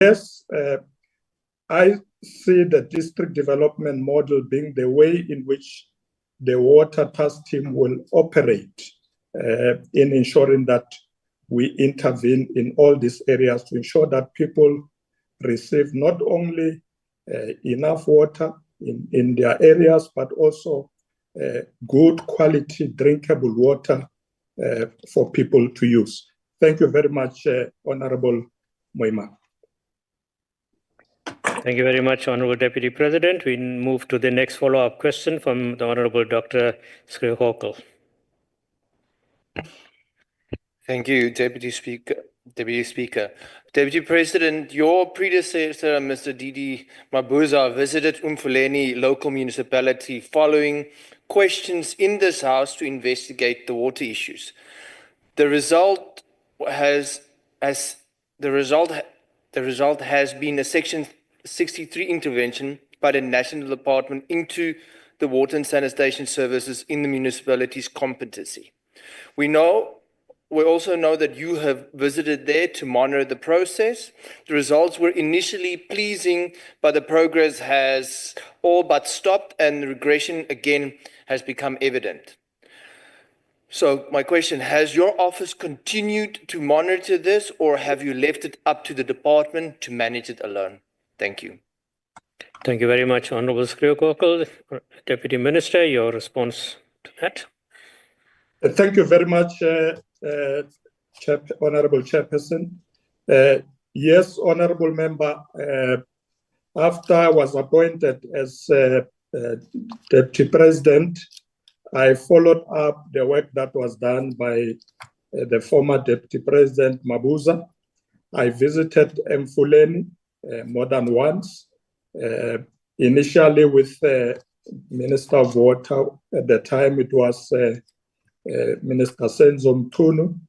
yes, I see the district development model being the way in which the water task team will operate in ensuring that we intervene in all these areas to ensure that people receive not only enough water in their areas, but also good quality drinkable water for people to use. Thank you very much, Honorable Moima. Thank you very much, Honorable Deputy President. We move to the next follow-up question from the Honorable Dr. Skrihokel. Thank you, Deputy Speaker. Deputy President, your predecessor, Mr. Didi Mabuza, visited Umfuleni local municipality following questions in this House to investigate the water issues. The result has been a Section 63 intervention by the National Department into the water and sanitation services in the municipality's competency. We also know that you have visited there to monitor the process. The results were initially pleasing, but the progress has all but stopped and the regression again has become evident. So my question, has your office continued to monitor this, or have you left it up to the department to manage it alone? Thank you. Thank you very much, Honorable Skrihokel. Deputy Minister, your response to that? Thank you very much, Honorable Chairperson. Yes, Honorable Member, after I was appointed as Deputy President, I followed up the work that was done by the former Deputy President Mabuza. I visited Mfuleni more than once, initially with Minister of Water. At the time, it was Minister Senzo Mtunu.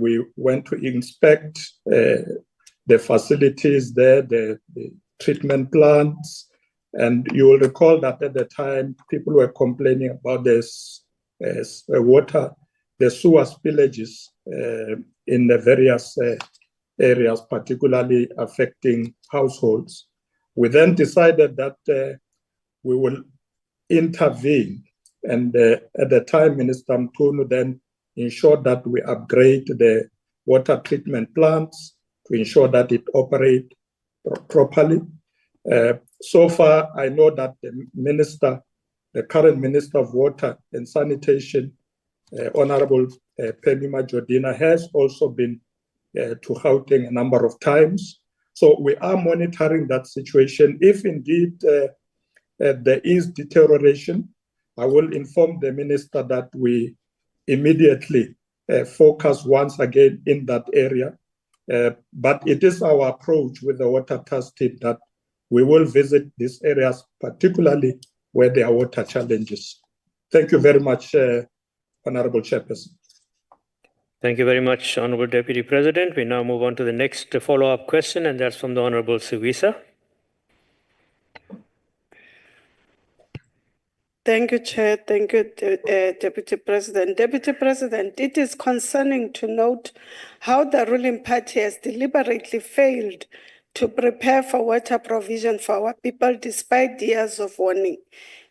We went to inspect the facilities there, the treatment plants, and you will recall that at the time people were complaining about this water, the sewer spillages in the various areas, particularly affecting households. We then decided that we will intervene. And at the time, Minister Mtunu then ensured that we upgrade the water treatment plants to ensure that it operates properly. So far, I know that the current Minister of Water and Sanitation, Honorable Penny Majodina, has also been to Gauteng a number of times. So we are monitoring that situation. If indeed there is deterioration, I will inform the Minister that we immediately focus once again in that area. But it is our approach with the water task team that we will visit these areas, particularly where there are water challenges. Thank you very much, Honorable Chairperson. Thank you very much, Honorable Deputy President. We now move on to the next follow-up question, and that's from the Honorable Suwisa. Thank you, Chair. Thank you, Deputy President. Deputy President, it is concerning to note how the ruling party has deliberately failed to prepare for water provision for our people despite years of warning.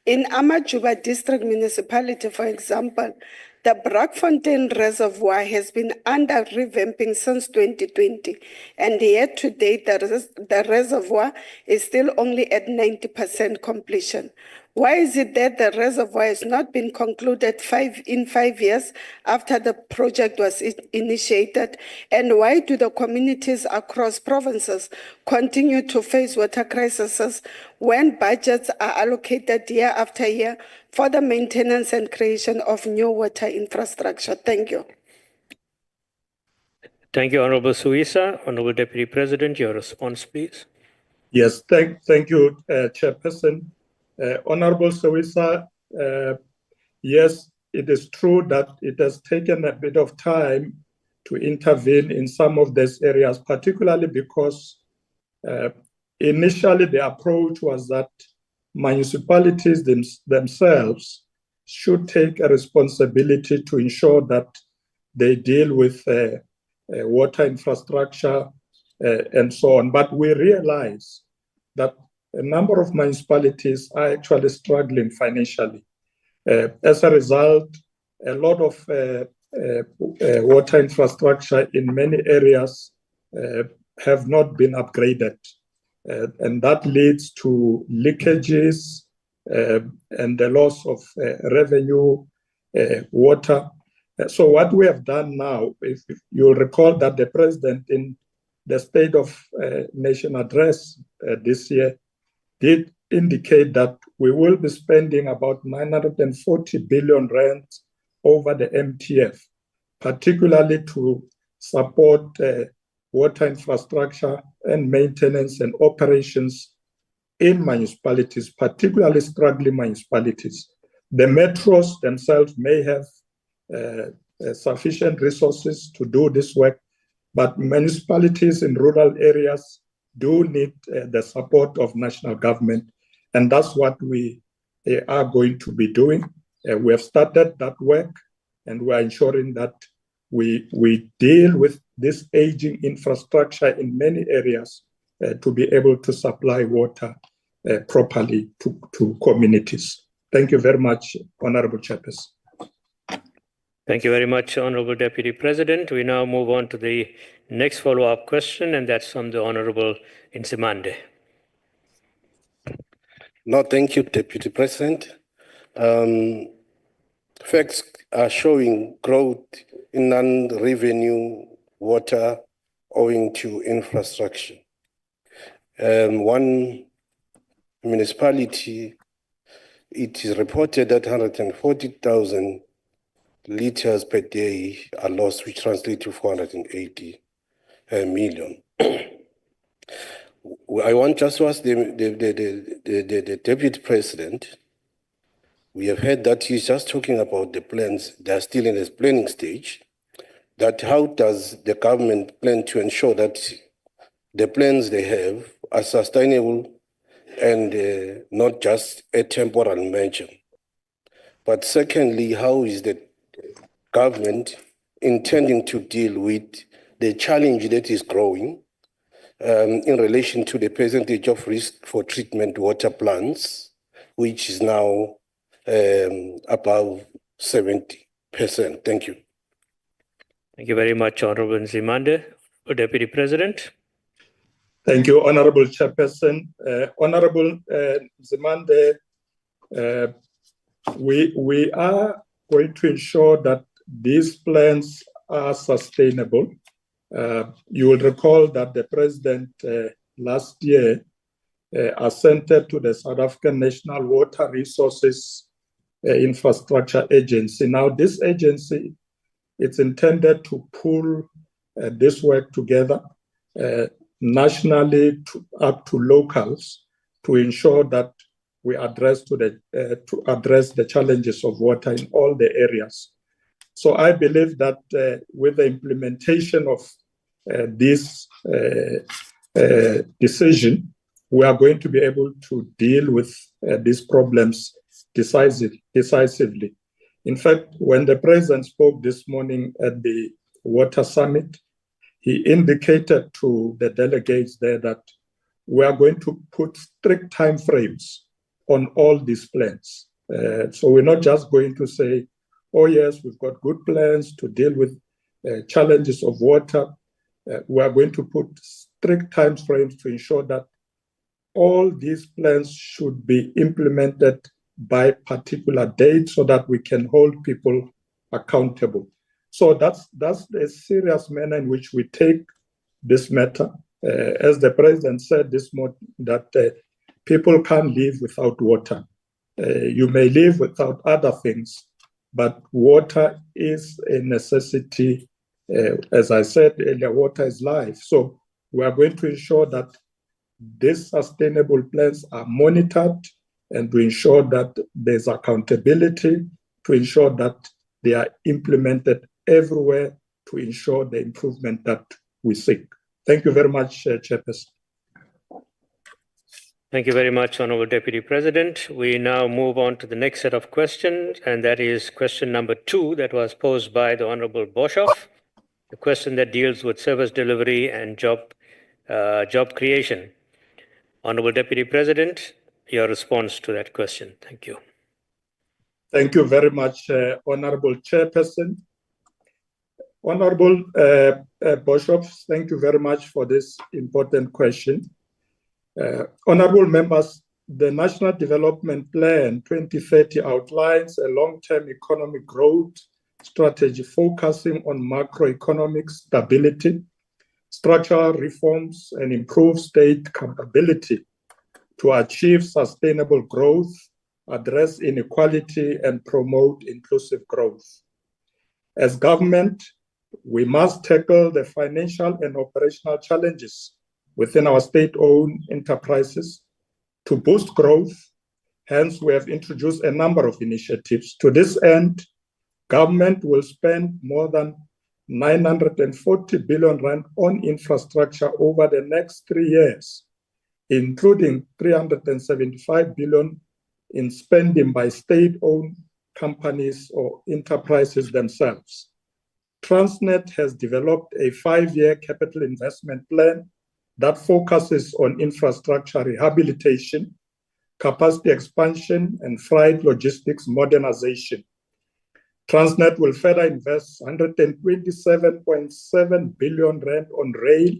In Amajuba District Municipality, for example, the Brakfontein Reservoir has been under revamping since 2020, and yet to date, the reservoir is still only at 90% completion. Why is it that the reservoir has not been concluded in 5 years after the project was initiated? And why do the communities across provinces continue to face water crises when budgets are allocated year after year for the maintenance and creation of new water infrastructure? Thank you. Thank you, Honorable Suwisa. Honorable Deputy President, your response, please. Yes, thank you, Chairperson. Honorable Suwisa, yes, it is true that it has taken a bit of time to intervene in some of these areas, particularly because initially the approach was that municipalities themselves should take a responsibility to ensure that they deal with water infrastructure and so on. But we realize that a number of municipalities are actually struggling financially. As a result, a lot of water infrastructure in many areas have not been upgraded. And that leads to leakages and the loss of revenue, water. So what we have done now, if you'll recall that the president in the State of Nation address this year did indicate that we will be spending about 940 billion rand over the MTF, particularly to support water infrastructure and maintenance and operations in municipalities, particularly struggling municipalities. The metros themselves may have sufficient resources to do this work, but municipalities in rural areas do need the support of national government, and that's what we are going to be doing. We have started that work, and we are ensuring that we deal with this aging infrastructure in many areas to be able to supply water properly to communities. Thank you very much, Honorable Chairperson. Thank you very much, Honorable Deputy President. We now move on to the next follow-up question, and that's from the Honorable Nzimande. No, thank you, Deputy President. Facts are showing growth in non-revenue water owing to infrastructure. One municipality, it is reported that 140,000 liters per day are lost, which translates to 480 million. I want just to ask the Deputy President, we have heard that he's just talking about the plans, they're still in the planning stage, that how does the government plan to ensure that the plans they have are sustainable and not just a temporal measure? But secondly, how is the government intending to deal with the challenge that is growing in relation to the percentage of risk for treatment water plants, which is now above 70%? Thank you. Thank you very much, Honorable Nzimande. Deputy President. Thank you, Honorable Chairperson. Honorable Nzimande, we are going to ensure that these plans are sustainable. You will recall that the President last year assented to the South African National Water Resources Infrastructure Agency. Now, this agency, it's intended to pull this work together nationally up to locals to ensure that we address the challenges of water in all the areas. So I believe that with the implementation of this decision, we are going to be able to deal with these problems decisively. In fact, when the President spoke this morning at the Water Summit, he indicated to the delegates there that we are going to put strict timeframes on all these plans. So we're not just going to say, oh yes, we've got good plans to deal with challenges of water. We are going to put strict timeframes to ensure that all these plans should be implemented by particular dates so that we can hold people accountable. So that's the serious manner in which we take this matter. As the President said this morning, that people can't live without water. You may live without other things, but water is a necessity. As I said earlier, water is life. So we are going to ensure that these sustainable plans are monitored and to ensure that there's accountability, to ensure that they are implemented everywhere to ensure the improvement that we seek. Thank you very much, Chairperson. Thank you very much, Honorable Deputy President. We now move on to the next set of questions, and that is question number 2 that was posed by the Honorable Boshoff, the question that deals with service delivery and job job creation. Honorable Deputy President, your response to that question. Thank you. Thank you very much, Honorable Chairperson. Honorable Bishops, thank you very much for this important question. Honorable members, the National Development Plan 2030 outlines a long-term economic growth strategy focusing on macroeconomic stability, structural reforms, and improved state capability to achieve sustainable growth, address inequality, and promote inclusive growth. As government, we must tackle the financial and operational challenges within our state-owned enterprises to boost growth. Hence, we have introduced a number of initiatives. To this end, government will spend more than 940 billion rand on infrastructure over the next 3 years, including 375 billion in spending by state-owned companies or enterprises themselves. Transnet has developed a 5-year capital investment plan that focuses on infrastructure rehabilitation, capacity expansion, and freight logistics modernization. Transnet will further invest 127.7 billion rand on rail,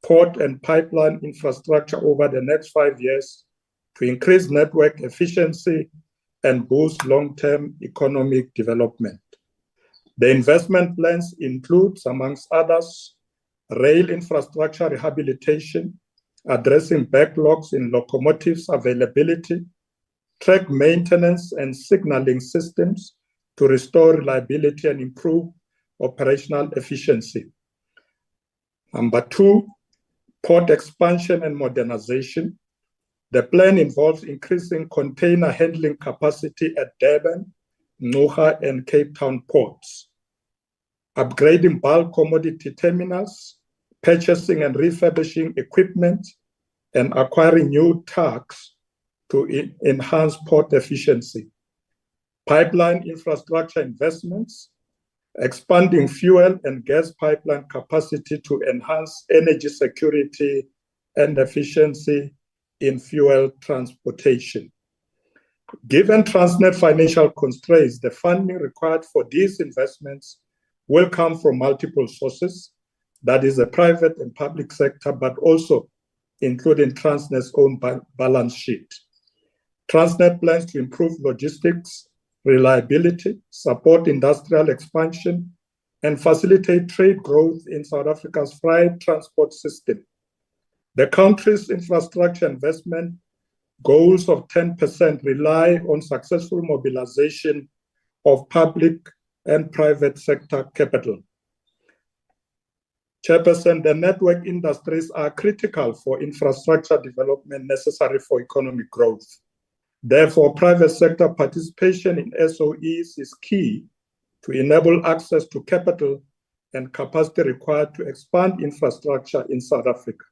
port, and pipeline infrastructure over the next 5 years to increase network efficiency and boost long-term economic development. The investment plans include, amongst others, rail infrastructure rehabilitation, addressing backlogs in locomotives availability, track maintenance and signaling systems to restore reliability and improve operational efficiency. Number 2, port expansion and modernization. The plan involves increasing container handling capacity at Durban, Ngqura, and Cape Town ports, upgrading bulk commodity terminals, purchasing and refurbishing equipment, and acquiring new tugs to enhance port efficiency. Pipeline infrastructure investments, expanding fuel and gas pipeline capacity to enhance energy security and efficiency in fuel transportation. Given Transnet financial constraints, the funding required for these investments will come from multiple sources, that is the private and public sector, but also including Transnet's own balance sheet. Transnet plans to improve logistics, reliability, support industrial expansion, and facilitate trade growth in South Africa's freight transport system. The country's infrastructure investment goals of 10% rely on successful mobilization of public and private sector capital. Chairperson, the network industries are critical for infrastructure development necessary for economic growth. Therefore, private sector participation in SOEs is key to enable access to capital and capacity required to expand infrastructure in South Africa.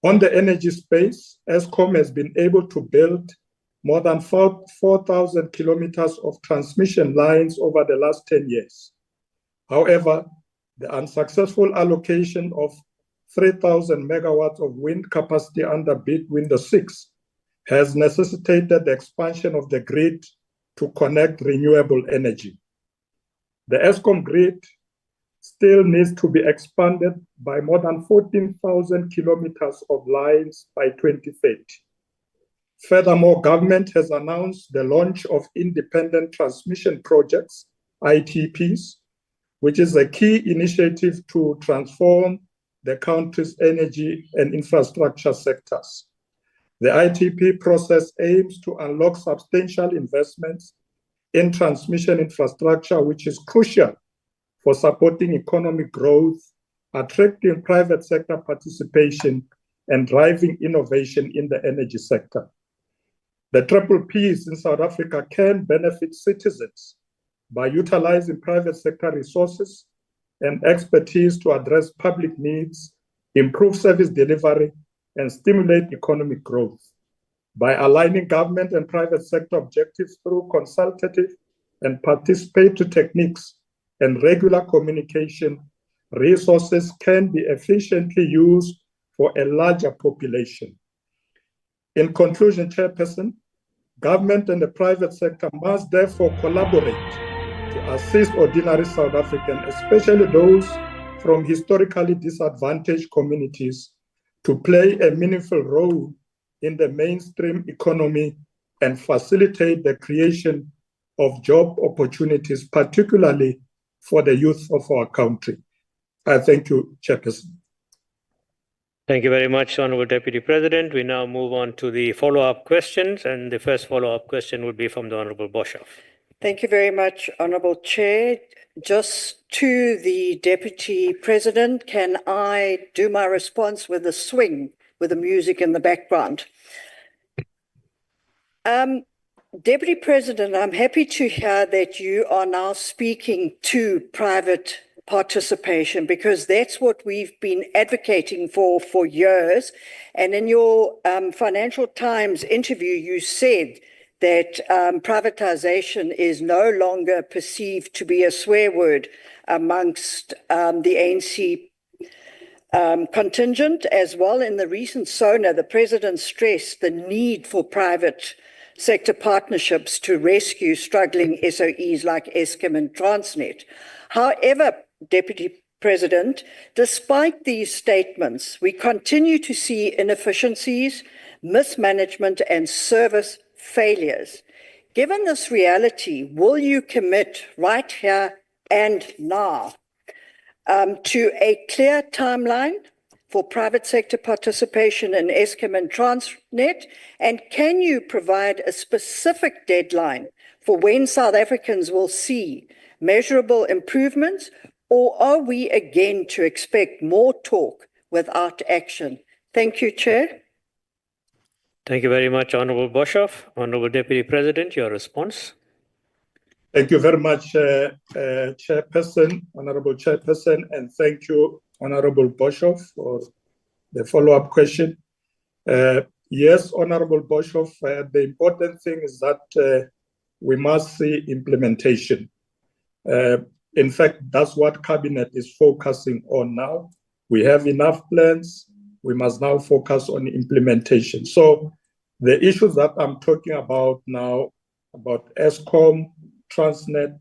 On the energy space, Eskom has been able to build more than 4,000 kilometers of transmission lines over the last 10 years. However, the unsuccessful allocation of 3,000 megawatts of wind capacity under bid window 6 has necessitated the expansion of the grid to connect renewable energy. The Eskom grid still needs to be expanded by more than 14,000 kilometers of lines by 2030. Furthermore, government has announced the launch of independent transmission projects, ITPs, which is a key initiative to transform the country's energy and infrastructure sectors. The ITP process aims to unlock substantial investments in transmission infrastructure, which is crucial for supporting economic growth, attracting private sector participation, and driving innovation in the energy sector. The triple Ps in South Africa can benefit citizens by utilizing private sector resources and expertise to address public needs, improve service delivery, and stimulate economic growth. By aligning government and private sector objectives through consultative and participatory techniques and regular communication, resources can be efficiently used for a larger population. In conclusion, Chairperson, government and the private sector must therefore collaborate to assist ordinary South Africans, especially those from historically disadvantaged communities, to play a meaningful role in the mainstream economy and facilitate the creation of job opportunities, particularly for the youth of our country. I thank you, Chairperson. Thank you very much, Honorable Deputy President. We now move on to the follow-up questions, and the first follow-up question would be from the Honorable Boshoff. Thank you very much, Honorable Chair. Just to the Deputy President, can I do my response with a swing, with the music in the background? Deputy President, I'm happy to hear that you are now speaking to private participation, because that's what we've been advocating for years. And in your Financial Times interview, you said that privatization is no longer perceived to be a swear word amongst the ANC contingent. As well, in the recent SONA, the President stressed the need for private sector partnerships to rescue struggling SOEs like Eskom and Transnet. However, Deputy President, despite these statements, we continue to see inefficiencies, mismanagement, and service failures. Given this reality, will you commit right here and now to a clear timeline for private sector participation in Eskom and Transnet? And can you provide a specific deadline for when South Africans will see measurable improvements, or are we again to expect more talk without action? Thank you, Chair. Thank you very much, Honorable Boshoff. Honorable Deputy President, your response. Thank you very much, Chairperson, Honorable Chairperson, and thank you, Honorable Boshoff, for the follow-up question. Yes, Honorable Boshoff, the important thing is that we must see implementation. In fact, that's what Cabinet is focusing on now. We have enough plans. We must now focus on implementation. So the issues that I'm talking about now, about Eskom, Transnet,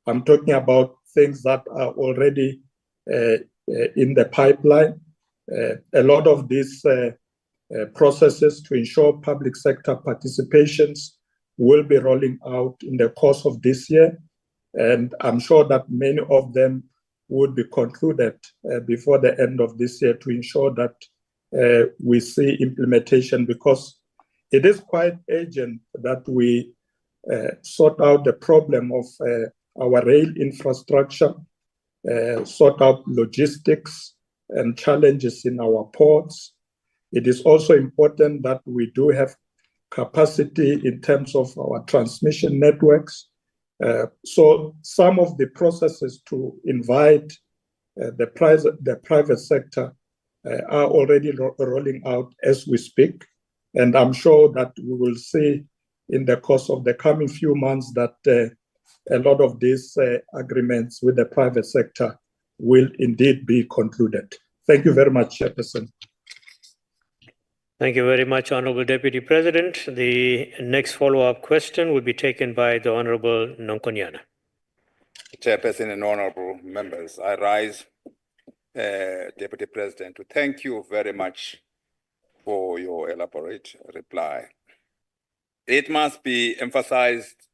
I'm talking about things that are already in the pipeline. A lot of these processes to ensure public sector participations will be rolling out in the course of this year. And I'm sure that many of them would be concluded before the end of this year to ensure that we see implementation, because it is quite urgent that we sort out the problem of our rail infrastructure, sort out logistics and challenges in our ports. It is also important that we do have capacity in terms of our transmission networks. So some of the processes to invite the private sector are already rolling out as we speak. And I'm sure that we will see in the course of the coming few months that a lot of these agreements with the private sector will indeed be concluded. Thank you very much, Chairperson. Thank you very much, Honorable Deputy President. The next follow-up question will be taken by the Honorable Nonkonyana. Chairperson and honorable members, I rise, Deputy President, to thank you very much for your elaborate reply. It must be emphasized,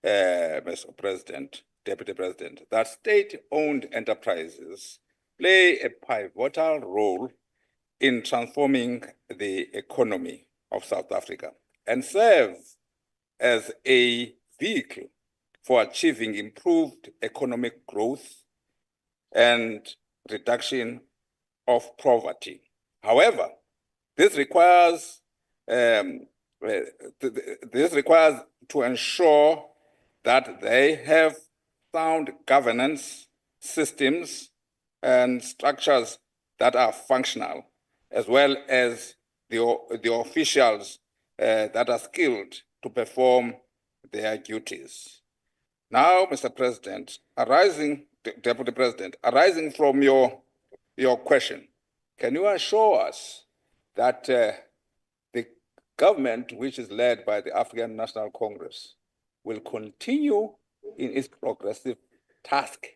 Mr. President, Deputy President, that state-owned enterprises play a pivotal role in transforming the economy of South Africa and serve as a vehicle for achieving improved economic growth and reduction of poverty. However, this requires to ensure that they have sound governance systems and structures that are functional, as well as the officials that are skilled to perform their duties. Now, Mr. President, arising Deputy President, arising from your question, can you assure us that the government, which is led by the African National Congress, will continue in its progressive task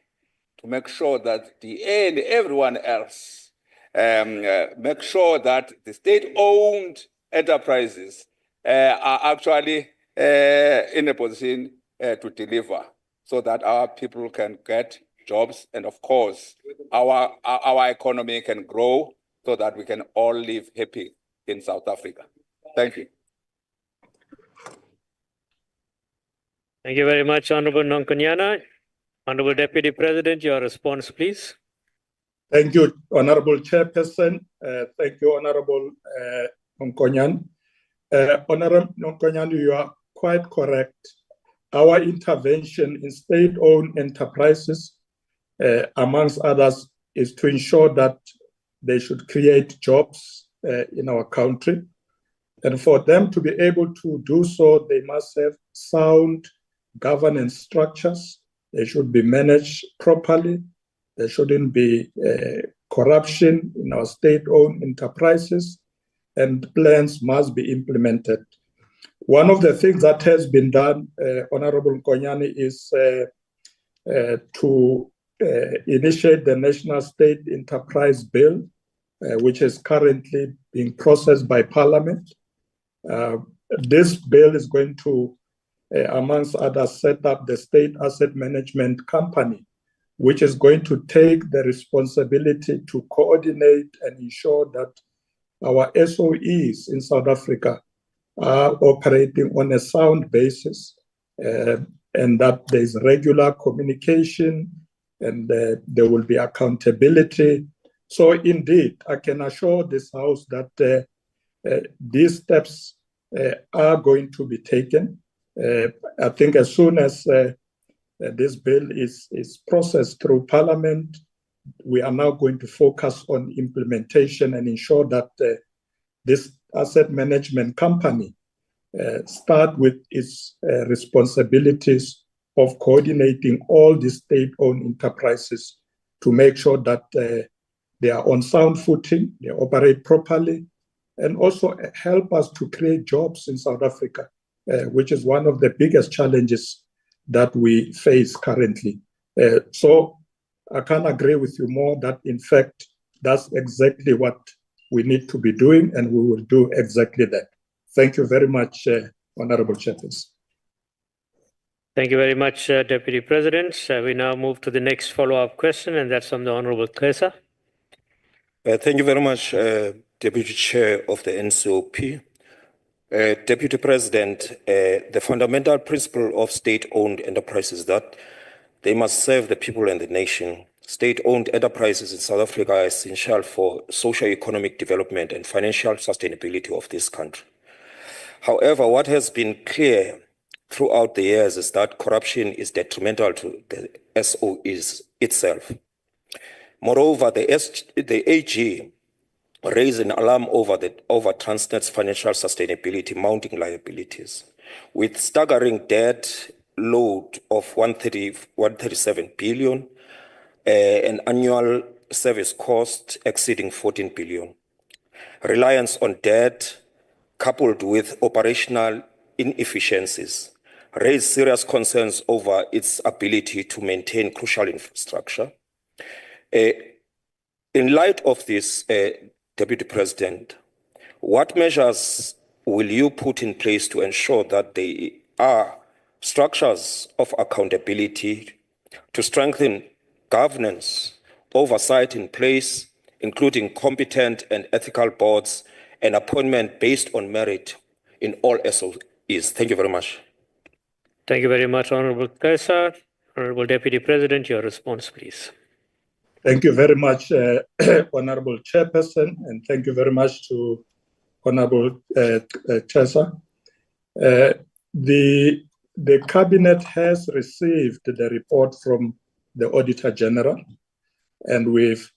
to make sure that the and everyone else make sure that the state-owned enterprises are actually in a position to deliver, so that our people can get jobs, and of course, our economy can grow, so that we can all live happy in South Africa. Thank you. Thank you very much, Honorable Nonkonyana. Honorable Deputy President, your response, please. Thank you, Honorable Chairperson. Thank you, Honorable Nonkonyan. Honorable Nonkonyan, you are quite correct. Our intervention in state-owned enterprises, amongst others, is to ensure that they should create jobs in our country. And for them to be able to do so, they must have sound governance structures. They should be managed properly. There shouldn't be corruption in our state-owned enterprises, and plans must be implemented. One of the things that has been done, Honorable Nkonyane, is to initiate the National State Enterprise Bill, which is currently being processed by Parliament. This bill is going to, amongst others, set up the State Asset Management Company, which is going to take the responsibility to coordinate and ensure that our SOEs in South Africa are operating on a sound basis, and that there's regular communication, and there will be accountability. So indeed, I can assure this House that these steps are going to be taken. I think as soon as this bill is processed through Parliament, we are now going to focus on implementation and ensure that this asset management company start with its responsibilities of coordinating all the state-owned enterprises to make sure that they are on sound footing, they operate properly, and also help us to create jobs in South Africa, which is one of the biggest challenges that we face currently. So I can't agree with you more that, in fact, that's exactly what we need to be doing, and we will do exactly that. Thank you very much, Honorable Chairperson. Thank you very much, Deputy President. We now move to the next follow-up question, and that's from the Honorable Kesa. Thank you very much, Deputy Chair of the NCOP. Deputy President, the fundamental principle of state-owned enterprises is that they must serve the people and the nation. State-owned enterprises in South Africa are essential for socio-economic development and financial sustainability of this country. However, what has been clear throughout the years is that corruption is detrimental to the SOEs itself. Moreover, the AG raised an alarm over Transnet's financial sustainability mounting liabilities, with staggering debt load of 137 billion, and annual service cost exceeding 14 billion. Reliance on debt, coupled with operational inefficiencies, raised serious concerns over its ability to maintain crucial infrastructure. In light of this, Deputy President, what measures will you put in place to ensure that there are structures of accountability to strengthen governance, oversight in place, including competent and ethical boards, and appointment based on merit in all SOEs? Thank you very much. Thank you very much, Honorable Kesa. Honorable Deputy President, your response, please. Thank you very much, Honorable Chairperson, and thank you very much to Honorable Chesa. The Cabinet has received the report from the Auditor General, and we've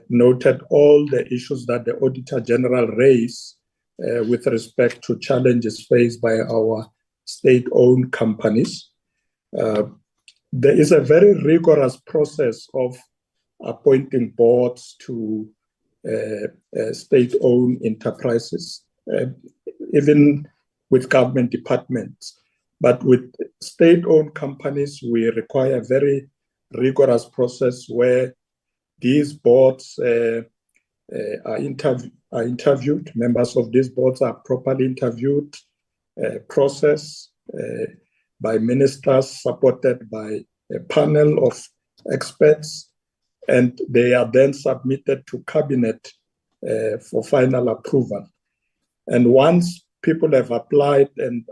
noted all the issues that the Auditor General raised with respect to challenges faced by our state-owned companies. there is a very rigorous process of appointing boards to state-owned enterprises, even with government departments. But with state-owned companies, we require a very rigorous process where these boards are interviewed. Members of these boards are properly interviewed, processed by ministers, supported by a panel of experts, and they are then submitted to cabinet for final approval. And once people have applied and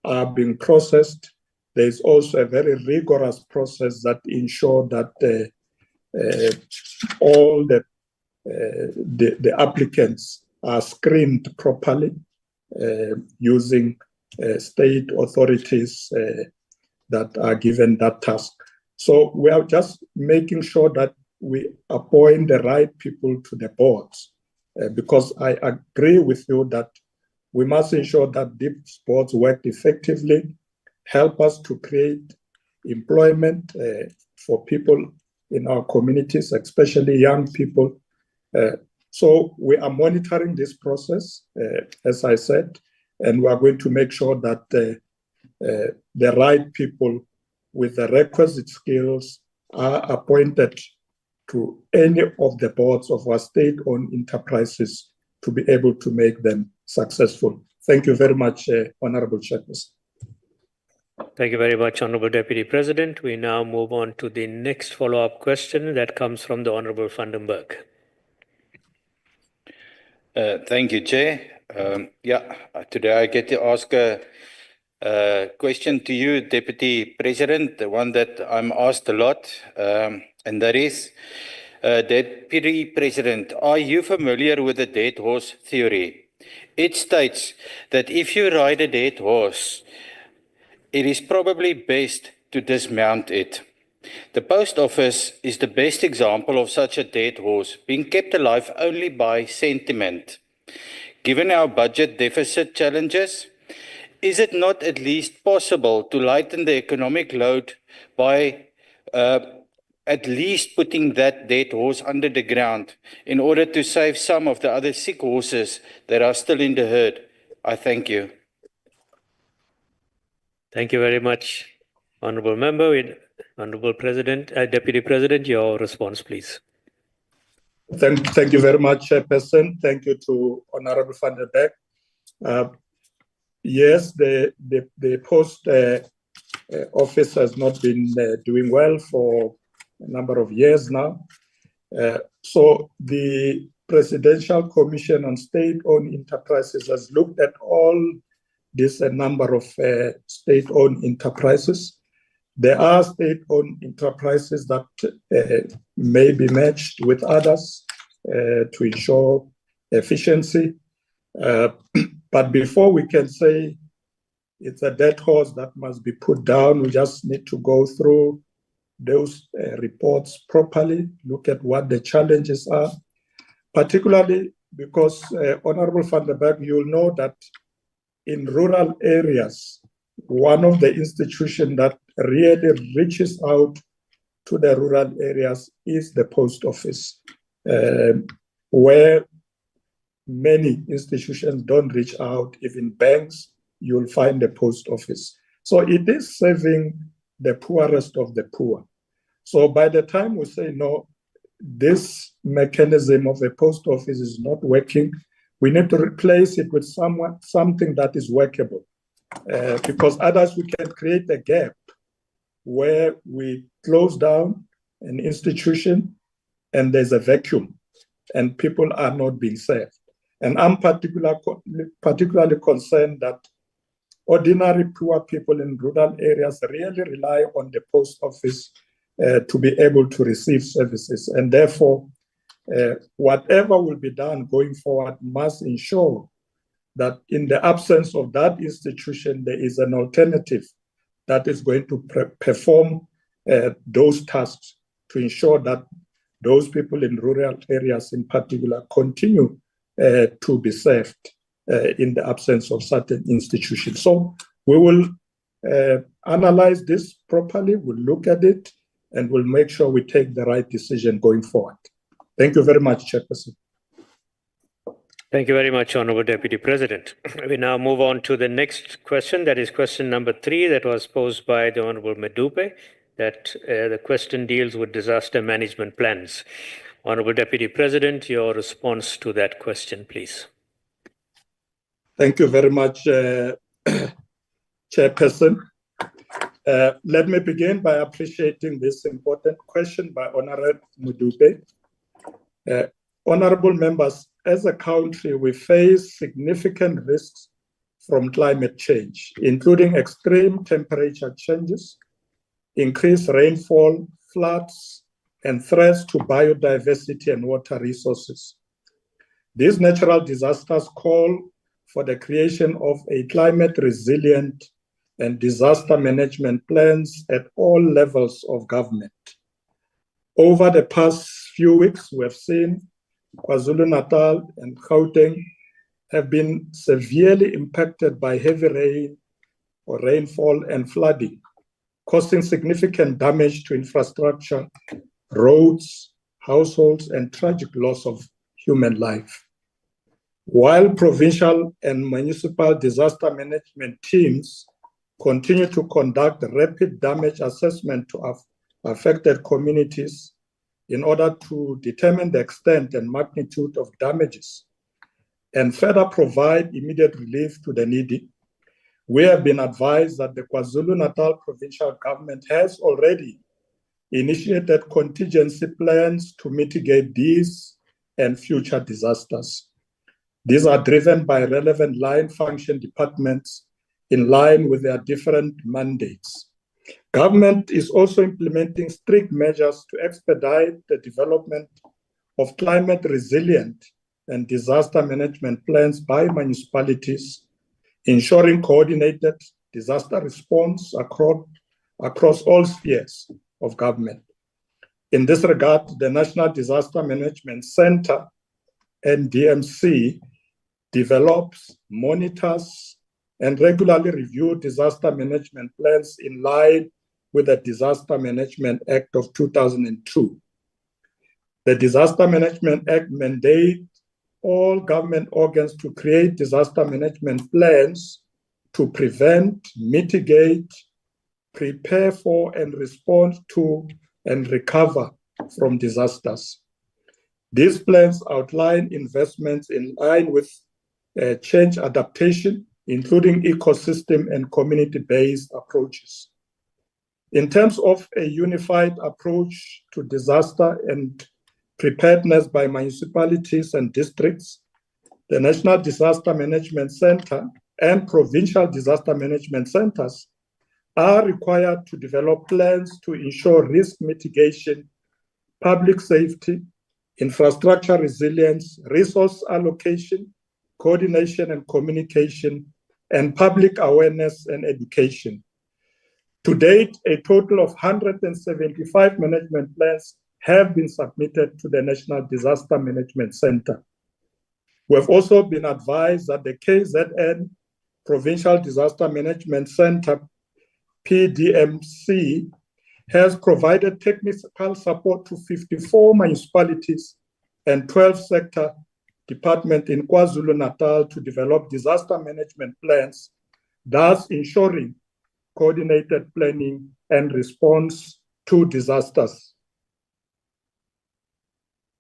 are being processed, there is also a very rigorous process that ensures that all the applicants are screened properly using state authorities that are given that task. So we are just making sure that we appoint the right people to the boards, because I agree with you that we must ensure that these boards work effectively, help us to create employment for people in our communities, especially young people. So we are monitoring this process, as I said, and we are going to make sure that the right people with the requisite skills are appointed to any of the boards of our state-owned enterprises to be able to make them successful. Thank you very much, Honorable Chairperson. Thank you very much, Honorable Deputy President. We now move on to the next follow-up question that comes from the Honorable Vandenberg. Thank you, Chair. Today I get to ask a question to you, Deputy President, the one that I'm asked a lot, and that is, Deputy President, are you familiar with the dead horse theory? It states that if you ride a dead horse, it is probably best to dismount it. The post office is the best example of such a dead horse, being kept alive only by sentiment. Given our budget deficit challenges, is it not at least possible to lighten the economic load by at least putting that dead horse under the ground in order to save some of the other sick horses that are still in the herd? I thank you. Thank you very much, Honorable Member. Honorable President, Deputy President, your response, please. Thank you very much, Chairperson. Thank you to Honorable Vandenberg. Yes, the post office has not been doing well for a number of years now. So the Presidential Commission on State-Owned Enterprises has looked at all this number of state-owned enterprises. There are state-owned enterprises that may be matched with others to ensure efficiency. But before we can say it's a dead horse that must be put down, we just need to go through those reports properly, look at what the challenges are, particularly because, Honorable Vandenberg, you'll know that in rural areas, one of the institutions that really reaches out to the rural areas is the post office, where many institutions don't reach out. Even banks, you'll find the post office. So it is serving the poorest of the poor. So by the time we say, no, this mechanism of the post office is not working, we need to replace it with something that is workable, because otherwise we can create a gap where we close down an institution and there's a vacuum and people are not being served. And I'm particularly concerned that ordinary poor people in rural areas really rely on the post office to be able to receive services. And therefore, whatever will be done going forward must ensure that in the absence of that institution, there is an alternative that is going to perform those tasks to ensure that those people in rural areas in particular continue to be served in the absence of certain institutions. So we will analyze this properly, we'll look at it, and we'll make sure we take the right decision going forward. Thank you very much, Chairperson. Thank you very much, Honorable Deputy President. We now move on to the next question. That is question number 3 that was posed by the Honorable Medupe. That the question deals with disaster management plans. Honorable Deputy President, your response to that question, please. Thank you very much, Chairperson. Let me begin by appreciating this important question by Honorable Medupe. Honorable members, as a country, we face significant risks from climate change, including extreme temperature changes, increased rainfall, floods, and threats to biodiversity and water resources. These natural disasters call for the creation of a climate resilient and disaster management plans at all levels of government. Over the past few weeks, we have seen KwaZulu-Natal and Gauteng have been severely impacted by heavy rain or rainfall and flooding, causing significant damage to infrastructure, roads, households, and tragic loss of human life. While provincial and municipal disaster management teams continue to conduct rapid damage assessment to affected communities in order to determine the extent and magnitude of damages and further provide immediate relief to the needy, we have been advised that the KwaZulu-Natal provincial government has already initiated contingency plans to mitigate these and future disasters. These are driven by relevant line function departments in line with their different mandates. Government is also implementing strict measures to expedite the development of climate resilient and disaster management plans by municipalities, ensuring coordinated disaster response across all spheres of government. In this regard, the National Disaster Management Center, NDMC, develops, monitors, and regularly reviews disaster management plans in line with the Disaster Management Act of 2002. The Disaster Management Act mandates all government organs to create disaster management plans to prevent, mitigate, prepare for, and respond to and recover from disasters. These plans outline investments in line with change adaptation, including ecosystem and community-based approaches. In terms of a unified approach to disaster and preparedness by municipalities and districts, the National Disaster Management Center and provincial disaster management centers are required to develop plans to ensure risk mitigation, public safety, infrastructure resilience, resource allocation, coordination and communication, and public awareness and education. To date, a total of 175 management plans have been submitted to the National Disaster Management Center. We have also been advised that the KZN Provincial Disaster Management Center, PDMC, has provided technical support to 54 municipalities and 12 sector departments in KwaZulu-Natal to develop disaster management plans, thus ensuring coordinated planning and response to disasters.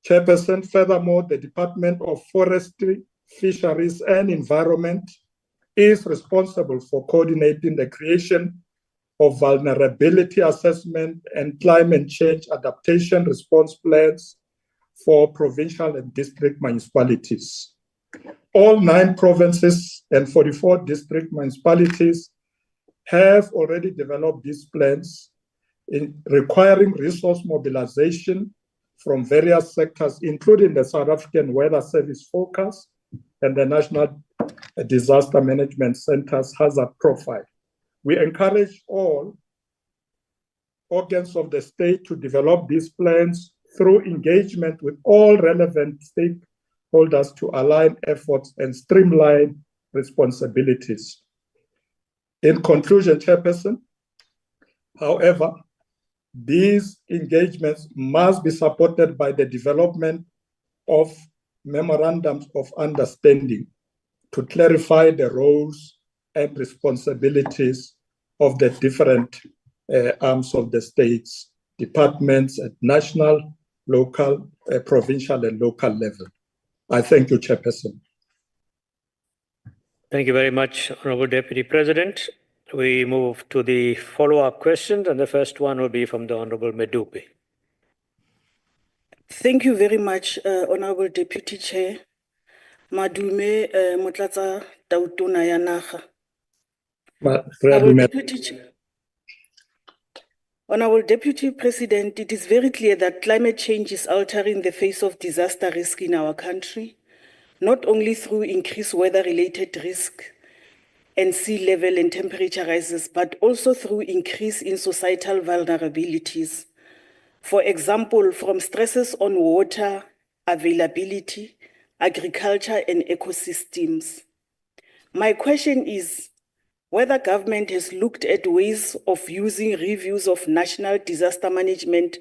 Chairperson, furthermore, the Department of Forestry, Fisheries and Environment is responsible for coordinating the creation of vulnerability assessment and climate change adaptation response plans for provincial and district municipalities. All 9 provinces and 44 district municipalities have already developed these plans, requiring resource mobilization from various sectors, including the South African Weather Service Forecast and the National Disaster Management Center's hazard profile. We encourage all organs of the state to develop these plans through engagement with all relevant stakeholders to align efforts and streamline responsibilities. In conclusion, Chairperson, however, these engagements must be supported by the development of memorandums of understanding to clarify the roles and responsibilities of the different arms of the states, departments at national, local, provincial, and local level. I thank you, Chairperson. Thank you very much, Honorable Deputy President. We move to the follow-up questions, and the first one will be from the Honorable Medupe. Thank you very much, Honorable Deputy Chair. Madume Motlatsa Tautona ya Naga. Honorable Deputy President, it is very clear that climate change is altering the face of disaster risk in our country, not only through increased weather-related risk and sea level and temperature rises, but also through increase in societal vulnerabilities. For example, from stresses on water availability, agriculture, and ecosystems. My question is whether government has looked at ways of using reviews of national disaster management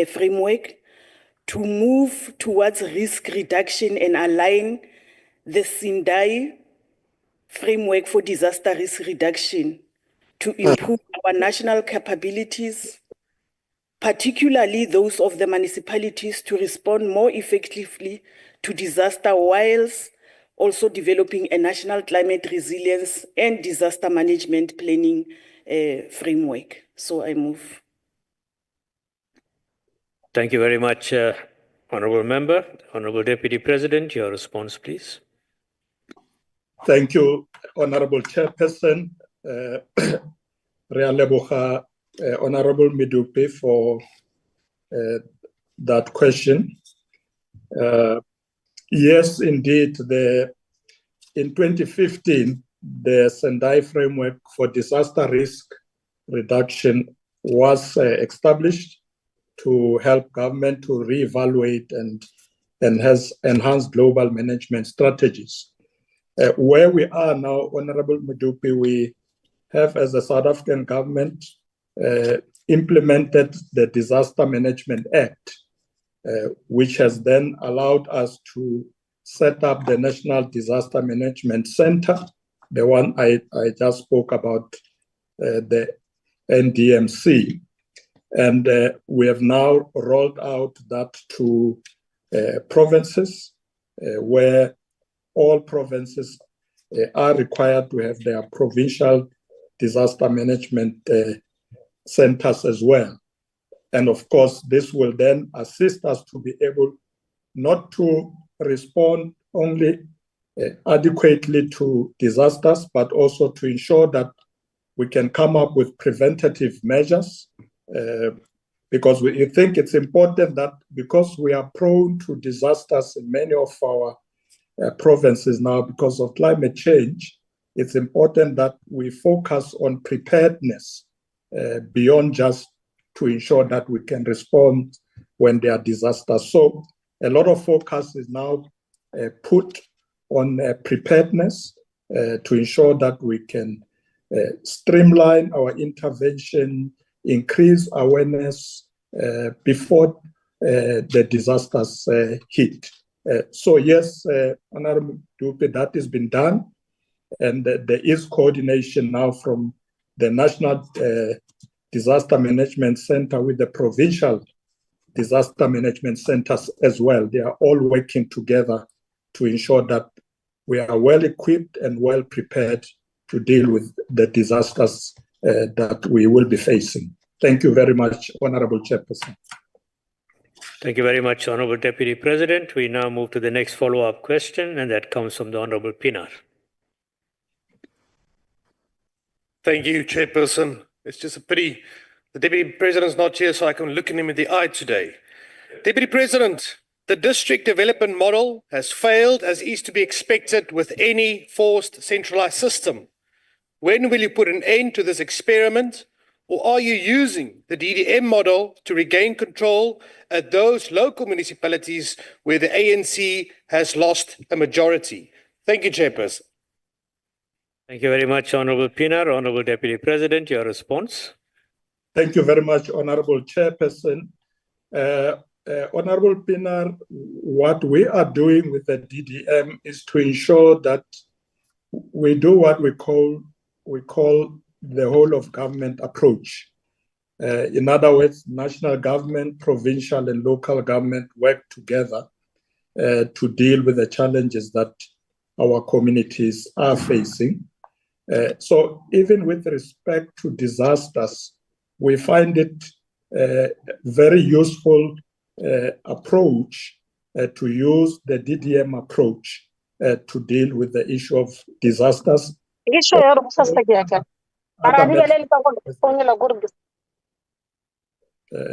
framework to move towards risk reduction and align the Sindai framework for disaster risk reduction to improve our national capabilities, particularly those of the municipalities, to respond more effectively to disaster whilst also developing a national climate resilience and disaster management planning framework. So I move. Thank you very much, Honorable Member. Honorable Deputy President, your response, please. Thank you, Honorable Chairperson. Honorable Medupe for that question. Yes, indeed, in 2015, the Sendai framework for disaster risk reduction was established to help government to reevaluate and has enhanced global management strategies. Where we are now, Honorable Medupe, we have, as a South African government, implemented the Disaster Management Act, which has then allowed us to set up the National Disaster Management Center, the one I just spoke about, the NDMC. And we have now rolled out that to provinces where all provinces are required to have their provincial disaster management centers as well. And of course, this will then assist us to be able not to respond only adequately to disasters, but also to ensure that we can come up with preventative measures, because we think it's important that because we are prone to disasters in many of our provinces now because of climate change, it's important that we focus on preparedness beyond just to ensure that we can respond when there are disasters. So a lot of focus is now put on preparedness to ensure that we can streamline our intervention, increase awareness before the disasters hit. So yes, Honorable Dupe, that has been done, and there is coordination now from the National Disaster Management Center with the provincial disaster management centers as well. They are all working together to ensure that we are well equipped and well prepared to deal with the disasters that we will be facing. Thank you very much, Honorable Chairperson. Thank you very much, Honorable Deputy President. We now move to the next follow-up question, and that comes from the Honorable Pinar. Thank you, Chairperson. It's just a pity the Deputy President's not here so I can look him in the eye today. Deputy President, the district development model has failed as is to be expected with any forced centralized system. When will you put an end to this experiment? Or are you using the DDM model to regain control at those local municipalities where the ANC has lost a majority? Thank you, Chairperson. Thank you very much, Honorable Pinar. Honorable Deputy President, your response. Thank you very much, Honorable Chairperson. Honorable Pinar, what we are doing with the DDM is to ensure that we do what we call the whole of government approach. In other words, national government, provincial and local government work together to deal with the challenges that our communities are facing. So even with respect to disasters, we find it a very useful approach to use the DDM approach to deal with the issue of disasters.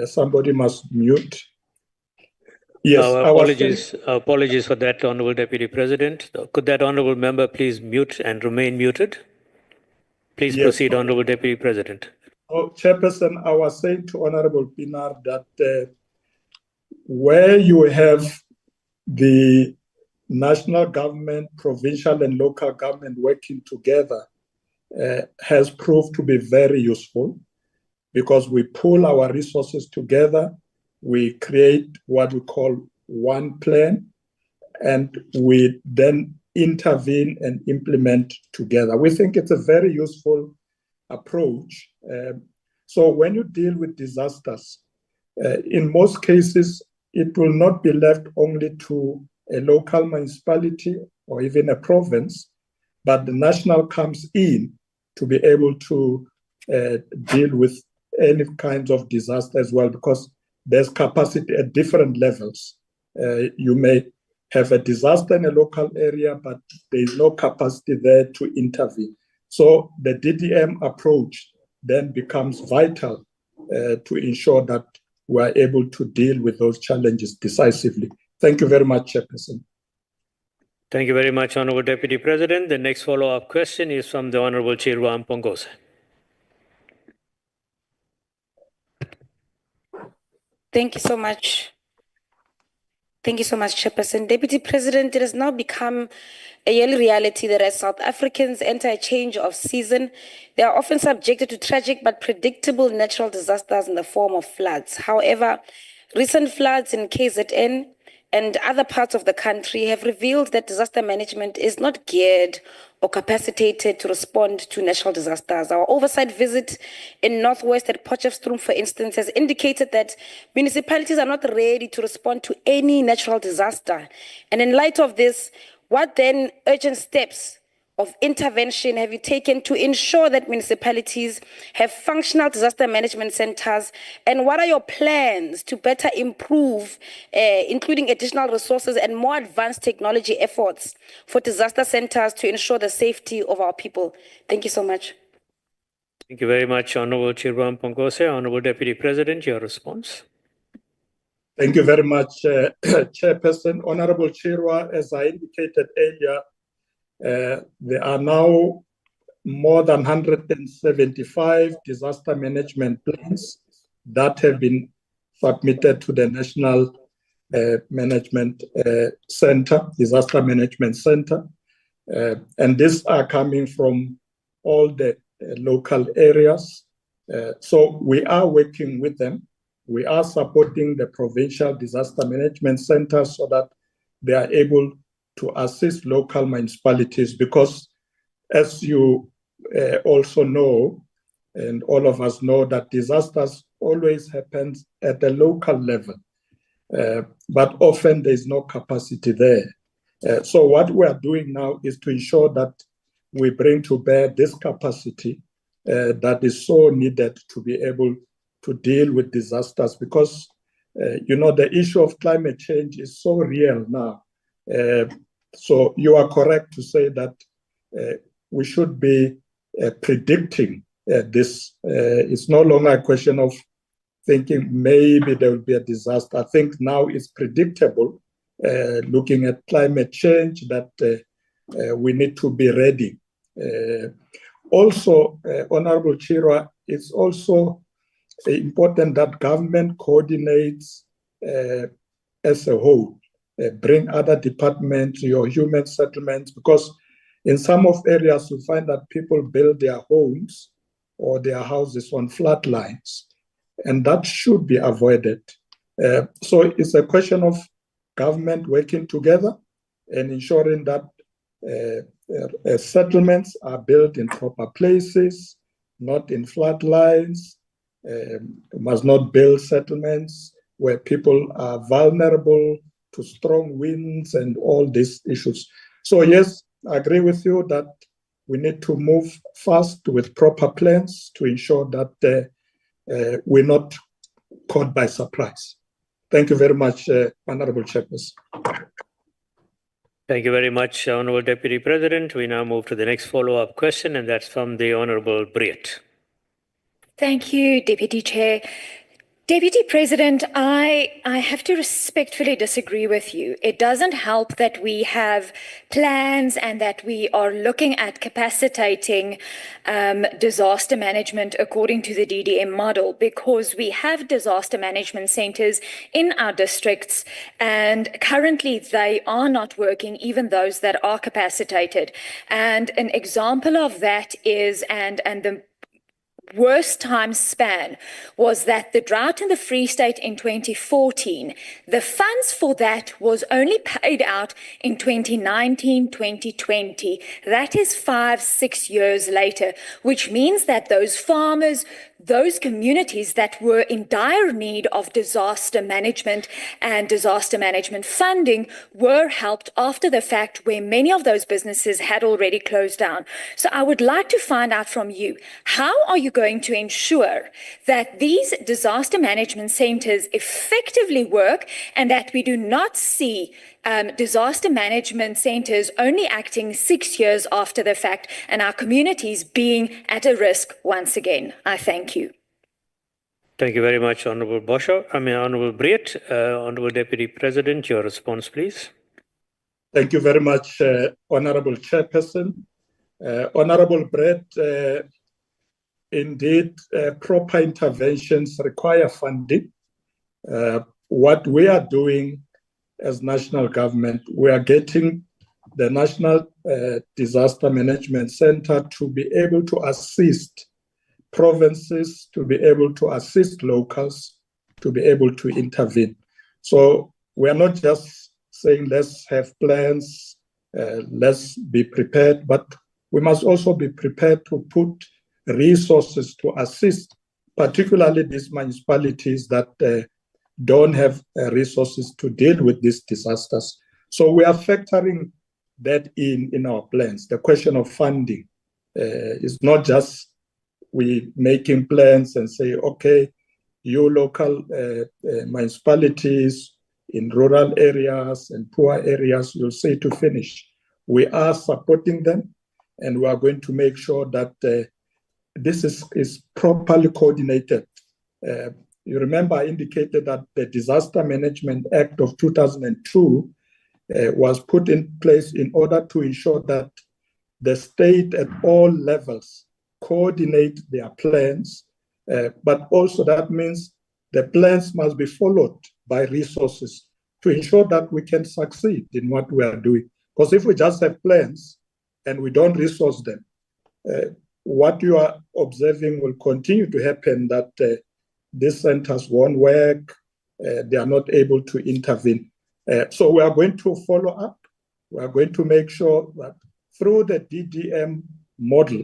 Somebody must mute. Yes, apologies for that, Honorable Deputy President. Could that Honorable Member please mute and remain muted? Please proceed, Honorable Deputy President. Oh, Chairperson, I was saying to Honorable Pinar that where you have the national government, provincial and local government working together has proved to be very useful, because we pool our resources together, we create what we call one plan, and we then intervene and implement together. We think it's a very useful approach. So when you deal with disasters, in most cases, it will not be left only to a local municipality or even a province, but the national comes in to be able to deal with any kinds of disaster as well, because there's capacity at different levels. You may have a disaster in a local area, but there is no capacity there to intervene. So the DDM approach then becomes vital to ensure that we are able to deal with those challenges decisively. Thank you very much, Chairperson. Thank you very much, Honorable Deputy President. The next follow-up question is from the Honorable Chirwa Mpongose. Thank you so much. Thank you so much, Chairperson. Deputy President, it has now become a yearly reality that as South Africans enter a change of season, they are often subjected to tragic but predictable natural disasters in the form of floods. However, recent floods in KZN and other parts of the country have revealed that disaster management is not geared or capacitated to respond to natural disasters. Our oversight visit in Northwest at Potchefstroom, for instance, has indicated that municipalities are not ready to respond to any natural disaster. And in light of this, what then urgent steps of intervention have you taken to ensure that municipalities have functional disaster management centers? And what are your plans to better improve, including additional resources and more advanced technology efforts for disaster centers to ensure the safety of our people? Thank you so much. Thank you very much, Honorable Chirwa Mpongose. Honorable Deputy President, your response. Thank you very much, Chairperson. Honorable Chirwa, as I indicated earlier, there are now more than 175 disaster management plans that have been submitted to the National Management Center, Disaster Management Center. And these are coming from all the local areas. So we are working with them. We are supporting the provincial disaster management centers so that they are able to assist local municipalities, because as you also know, and all of us know, that disasters always happen at the local level, but often there is no capacity there. So what we are doing now is to ensure that we bring to bear this capacity that is so needed to be able to deal with disasters, because the issue of climate change is so real now. So you are correct to say that we should be predicting this. It's no longer a question of thinking maybe there will be a disaster. I think now it's predictable, looking at climate change, that we need to be ready. Also, Honorable Chirwa, it's also important that government coordinates as a whole, bring other departments, your human settlements, because In some of areas, you find that people build their homes or their houses on flat lines, and that should be avoided. So it's a question of government working together and ensuring that settlements are built in proper places, not in flat lines. Must not build settlements where people are vulnerable to strong winds and all these issues. So yes, I agree with you that we need to move fast with proper plans to ensure that we're not caught by surprise. Thank you very much, Honorable Chairperson. Thank you very much, Honorable Deputy President. We now move to the next follow-up question, and that's from the Honorable Briet. Thank you, Deputy Chair. Deputy President, I have to respectfully disagree with you. It doesn't help that we have plans and that we are looking at capacitating disaster management according to the DDM model, because we have disaster management centers in our districts and currently they are not working, even those that are capacitated. And an example of that is, and the worst time span was that the drought in the Free State in 2014, the funds for that was only paid out in 2019, 2020. That is 5-6 years later, which means that those farmers, those communities that were in dire need of disaster management and disaster management funding were helped after the fact, where many of those businesses had already closed down. So I would like to find out from you, how are you going to ensure that these disaster management centers effectively work and that we do not see disaster management centers only acting 6 years after the fact and our communities being at a risk once again? I thank you. Thank you very much, Honorable Honorable Briet. Honorable Deputy President, your response, please. Thank you very much, Honorable Chairperson. Honorable Briet, indeed, proper interventions require funding. What we are doing as national government, we are getting the National Disaster Management Center to be able to assist provinces, to be able to assist locals, to be able to intervene. So we are not just saying let's have plans, let's be prepared, but we must also be prepared to put resources to assist, particularly these municipalities that don't have resources to deal with these disasters. So we are factoring that in our plans. The question of funding is not just we making plans and say, okay, you local municipalities in rural areas and poor areas, you'll say to finish. We are supporting them, and we are going to make sure that this is properly coordinated. You remember I indicated that the Disaster Management Act of 2002 was put in place in order to ensure that the state at all levels coordinate their plans, but also that means the plans must be followed by resources to ensure that we can succeed in what we are doing. Because if we just have plans and we don't resource them, what you are observing will continue to happen, that these centers won't work, they are not able to intervene. So we are going to follow up. We are going to make sure that through the DDM model,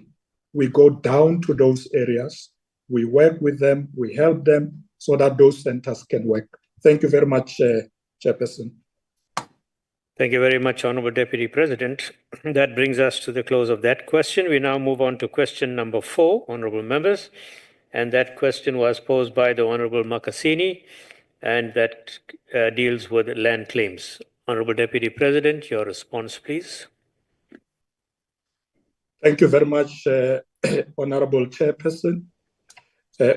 we go down to those areas, we work with them, we help them so that those centers can work. Thank you very much, Chairperson. Thank you very much, Honorable Deputy President. That brings us to the close of that question. We now move on to question number 4, honorable members. And that question was posed by the Honorable Makasini, and that deals with land claims. Honorable Deputy President, your response, please. Thank you very much, Honorable Chairperson.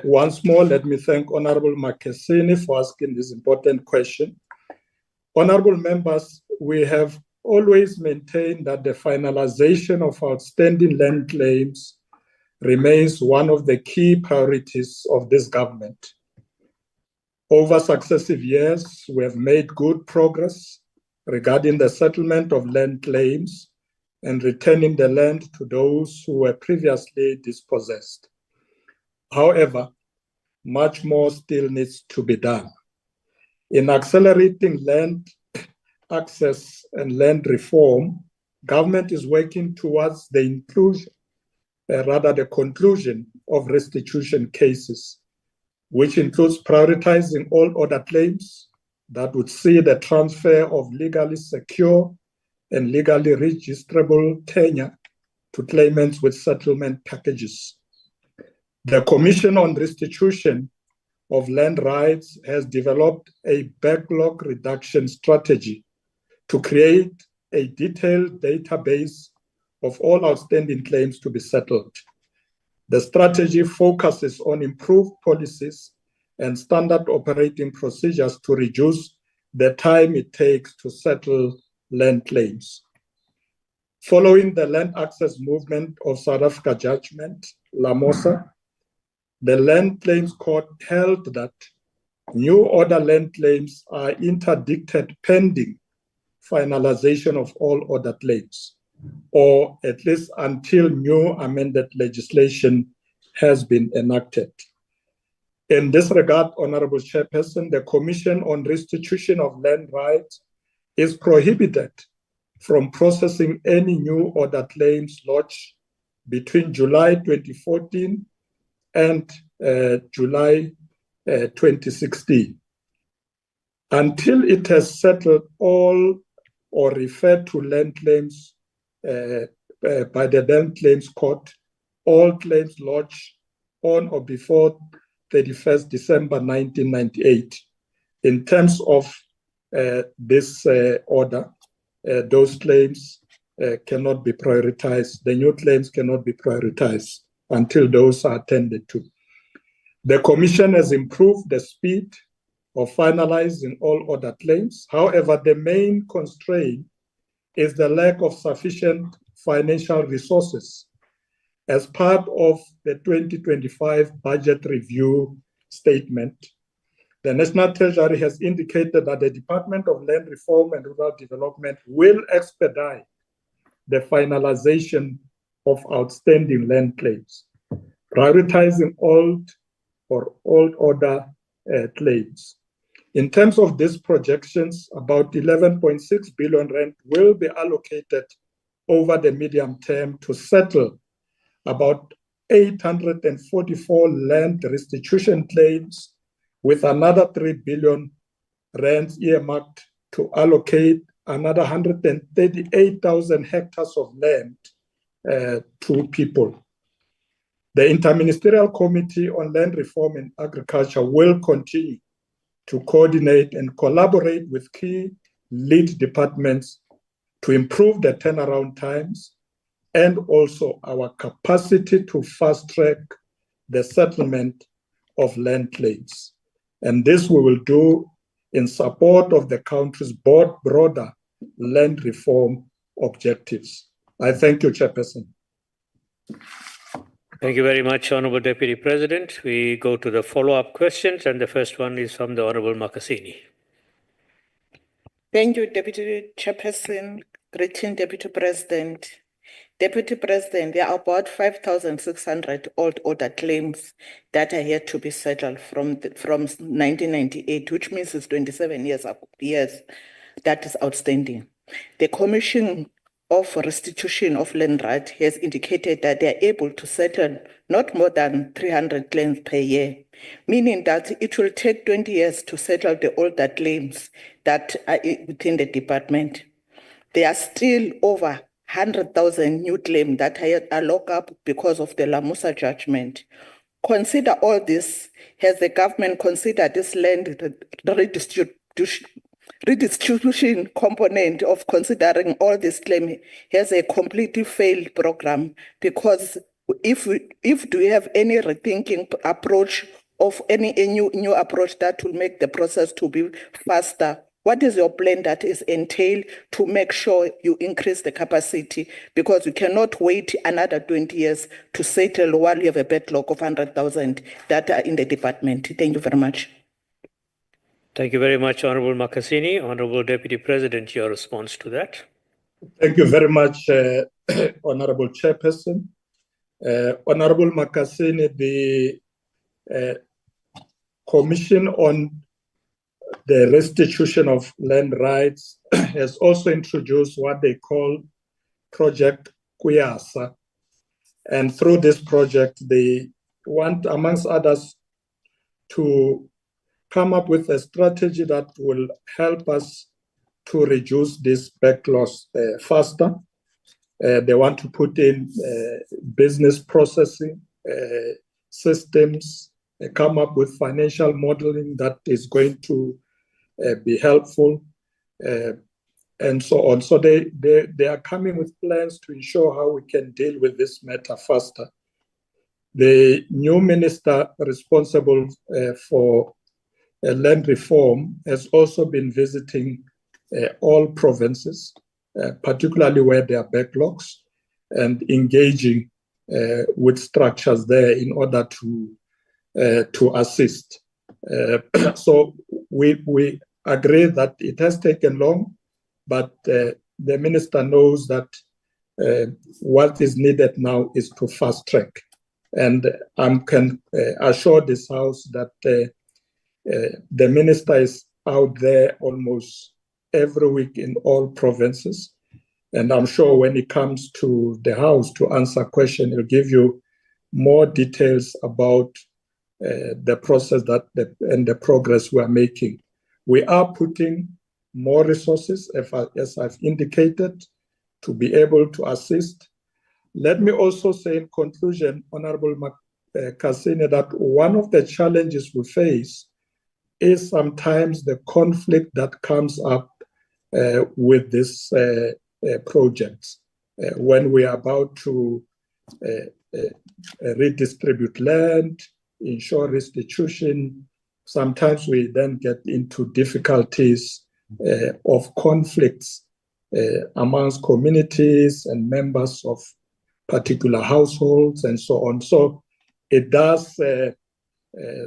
Once more, let me thank Honorable Makasini for asking this important question. Honorable members, we have always maintained that the finalization of outstanding land claims remains one of the key priorities of this government. Over successive years, we have made good progress regarding the settlement of land claims, and returning the land to those who were previously dispossessed. However, much more still needs to be done. In accelerating land access and land reform, government is working towards the inclusion, the conclusion of restitution cases, which includes prioritizing all order claims that would see the transfer of legally secure and legally registrable tenure to claimants with settlement packages. The Commission on Restitution of Land Rights has developed a backlog reduction strategy to create a detailed database of all outstanding claims to be settled. The strategy focuses on improved policies and standard operating procedures to reduce the time it takes to settle land claims. Following the Land Access Movement of South Africa judgment, LAMOSA, the Land Claims Court held that new order land claims are interdicted pending finalization of all order claims, or at least until new amended legislation has been enacted. In this regard, Honorable Chairperson, the Commission on Restitution of Land Rights is prohibited from processing any new order claims lodged between July 2014 and July 2016 until it has settled all or referred to land claims by the Land Claims Court, all claims lodged on or before 31st December 1998. In terms of this order, those claims cannot be prioritized. The new claims cannot be prioritized until those are attended to. The Commission has improved the speed of finalizing all order claims. However, the main constraint is the lack of sufficient financial resources. As part of the 2025 budget review statement, the National Treasury has indicated that the Department of Land Reform and Rural Development will expedite the finalization of outstanding land claims, prioritizing old order claims. In terms of these projections, about 11.6 billion rand will be allocated over the medium term to settle about 844 land restitution claims, with another 3 billion rand earmarked to allocate another 138,000 hectares of land to people. The Interministerial Committee on Land Reform and Agriculture will continue to coordinate and collaborate with key lead departments to improve the turnaround times and also our capacity to fast-track the settlement of land claims. And this we will do in support of the country's broader land reform objectives. I thank you, Chairperson. Thank you very much, Honourable Deputy President. We go to the follow-up questions, and the first one is from the Honourable Makasini. Thank you, Deputy Chairperson. Greeting, Deputy President. Deputy President, there are about 5,600 old order claims that are yet to be settled from 1998, which means it's 27 years that is outstanding. The Commission of Restitution of Land Rights has indicated that they are able to settle not more than 300 claims per year, meaning that it will take 20 years to settle the older claims that are within the department. There are still over 100,000 new claims that are locked up because of the LAMOSA judgment. Consider all this. Has the government considered this land redistribution component of considering all this claim has a completely failed program? Because if do we have any rethinking approach of any new approach that will make the process to be faster? What is your plan that is entailed to make sure you increase the capacity? Because you cannot wait another 20 years to settle while you have a backlog of 100,000 that are in the department. Thank you very much. Thank you very much, Honourable Makasini. Honourable Deputy President, your response to that. Thank you very much, Honorable Chairperson. Honorable Makasini, the Commission on the Restitution of Land Rights has also introduced what they call Project Kuyasa. And through this project, they want, amongst others, to come up with a strategy that will help us to reduce this backlogs faster. They want to put in business processing systems, come up with financial modeling that is going to be helpful, and so on. So they are coming with plans to ensure how we can deal with this matter faster. The new minister responsible for land reform has also been visiting all provinces, particularly where there are backlogs, and engaging with structures there in order to assist. So we agree that it has taken long, but the minister knows that what is needed now is to fast track. And I can assure this House that the minister is out there almost every week in all provinces. And I'm sure when it comes to the House to answer questions, he'll give you more details about the process and the progress we're making. We are putting more resources, as I've indicated, to be able to assist. Let me also say in conclusion, Honorable Kasini, that one of the challenges we face is sometimes the conflict that comes up with this projects. When we are about to redistribute land, ensure restitution, sometimes we then get into difficulties of conflicts amongst communities and members of particular households and so on. So it does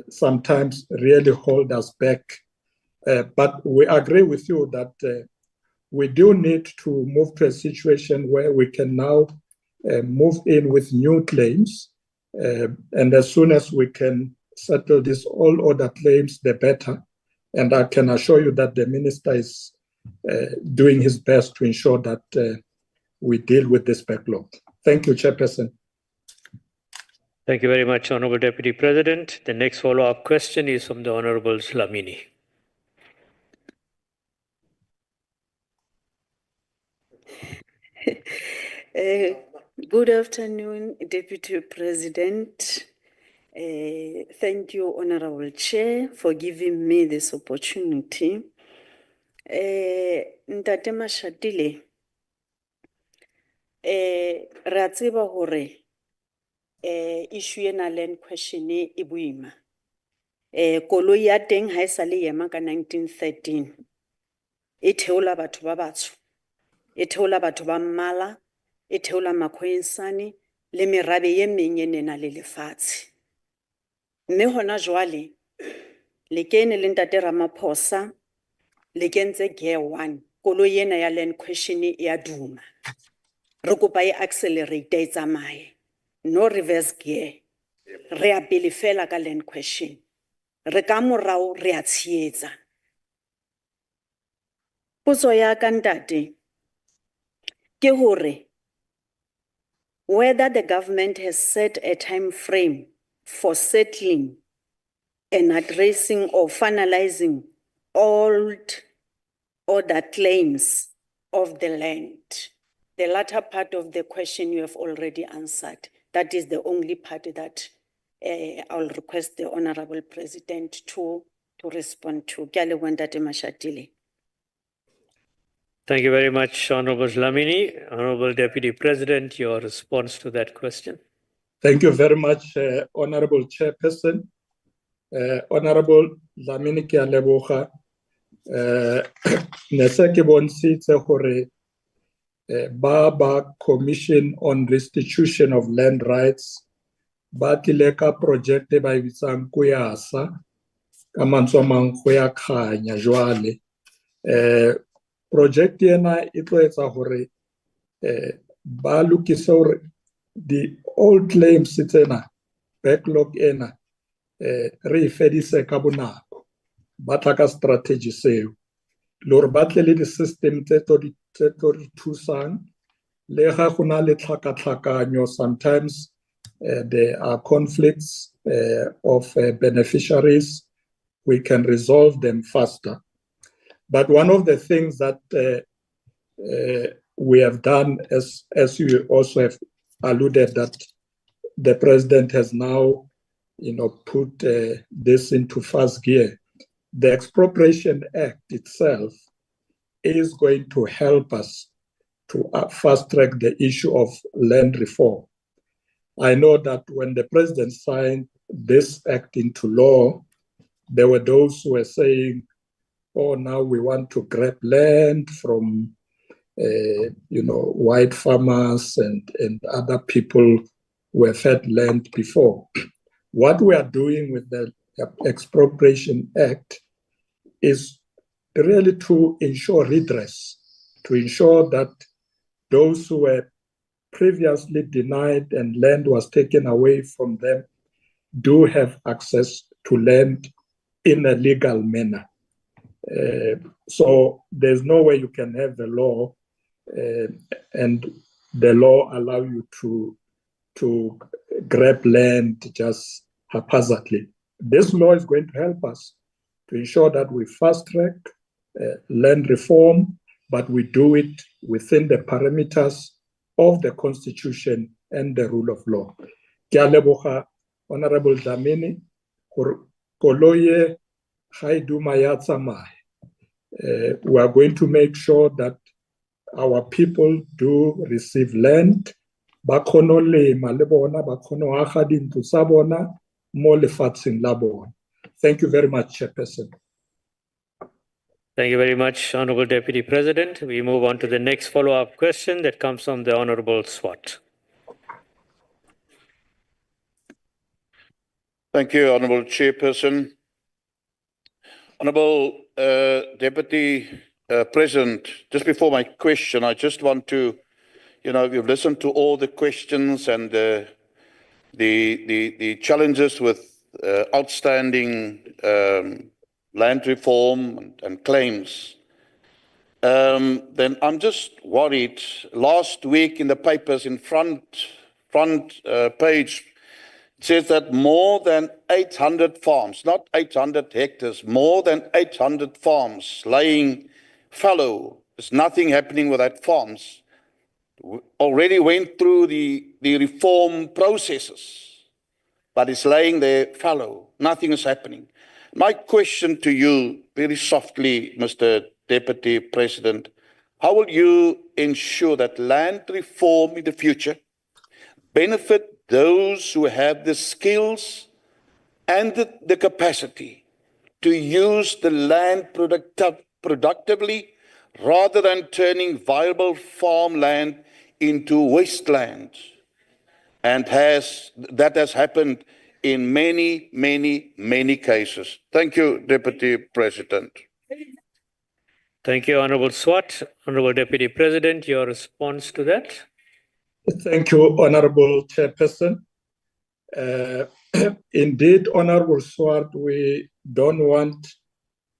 sometimes really hold us back. But we agree with you that we do need to move to a situation where we can now move in with new claims. And as soon as we can settle this, all other claims, the better. And I can assure you that the minister is doing his best to ensure that we deal with this backlog. Thank you, Chairperson. Thank you very much, Honorable Deputy President. The next follow-up question is from the Honorable Dlamini. Good afternoon, Deputy President. Thank you, Honorable Chair, for giving me this opportunity. Ntate Mashatile, ra tseba hore issue ena land question e boima. Koloi ya teng ha e sale ema ka 1913. E theola batho ba batsho, e theola batho ba mmala, e theola makhwensane le merabe ye meng e nena le lefatshe. Mme hona jwale le kene le Ntate Ramaphosa le kentse gear 1, koloi ena ya land question e ya duma. Re kopa e accelerate e tsamaye, no reverse gear. Re a pele fela ka land question. Re ka morao re a tshietsa. Potso ya ka ntate ke hore whether the government has set a time frame for settling and addressing or finalizing all other claims of the land. The latter part of the question you have already answered. That is the only part that I'll request the Honorable President to respond to. Ke a leboha Ntate Mashatile. Thank you very much, Honorable Dlamini. Honorable Deputy President, your response to that question. Thank you very much, Honorable Chairperson. Honorable Dlamini, ke a leboga. Ne se ke bontshitse hore ba Commission on Restitution of Land Rights ba tlile ka project ba e bitsang Kuyasa ka mantswe a mang go ya khanya jwale. Project ena e tlo etsa hore ba lokise hore the old claims tsena backlog ena re e fedise ka bonako ba tla ka strategy seo le hore ba tle le di-system tse tlo di thusang le ga go na le tlhakatlhakanyo sometimes there are conflicts of beneficiaries. We can resolve them faster. But one of the things that we have done, as you also have alluded, that the president has now, put this into first gear. The Expropriation Act itself is going to help us to fast track the issue of land reform. I know that when the president signed this act into law, there were those who were saying, oh, now we want to grab land from, white farmers and other people who have had land before. What we are doing with the Expropriation Act is really to ensure redress, to ensure that those who were previously denied and land was taken away from them do have access to land in a legal manner. So there's no way you can have the law and the law allow you to grab land just haphazardly. This law is going to help us to ensure that we fast track land reform, but we do it within the parameters of the Constitution and the rule of law. Ke a leboga Honorable Dlamini gore koloi ga e duma ya tsamaya. We are going to make sure that our people do receive land, ba kgone go lema le bona, ba kgone go aga dintlo tsa bona mo lefatsheng la bona. Thank you very much, Chairperson. Thank you very much, Honorable Deputy President. We move on to the next follow-up question that comes from the Honorable Swart. Thank you, Honorable Chairperson. Honorable Deputy President, just before my question, I just want to, you've listened to all the questions and the challenges with outstanding land reform and claims. Then I'm just worried. Last week in the papers, in front page, it says that more than 800 farms, not 800 hectares, more than 800 farms laying fallow. There's nothing happening with that farms. Already went through the reform processes, but it's laying there fallow. Nothing is happening. My question to you, very softly, Mr. Deputy President, how will you ensure that land reform in the future benefit those who have the skills and the capacity to use the land productively rather than turning viable farmland into wasteland? And that has happened in many, many, many cases. Thank you, Deputy President. Thank you, Honorable Swart. Honorable Deputy President, your response to that? Thank you, Honorable Chairperson. Indeed, Honorable Swart, we don't want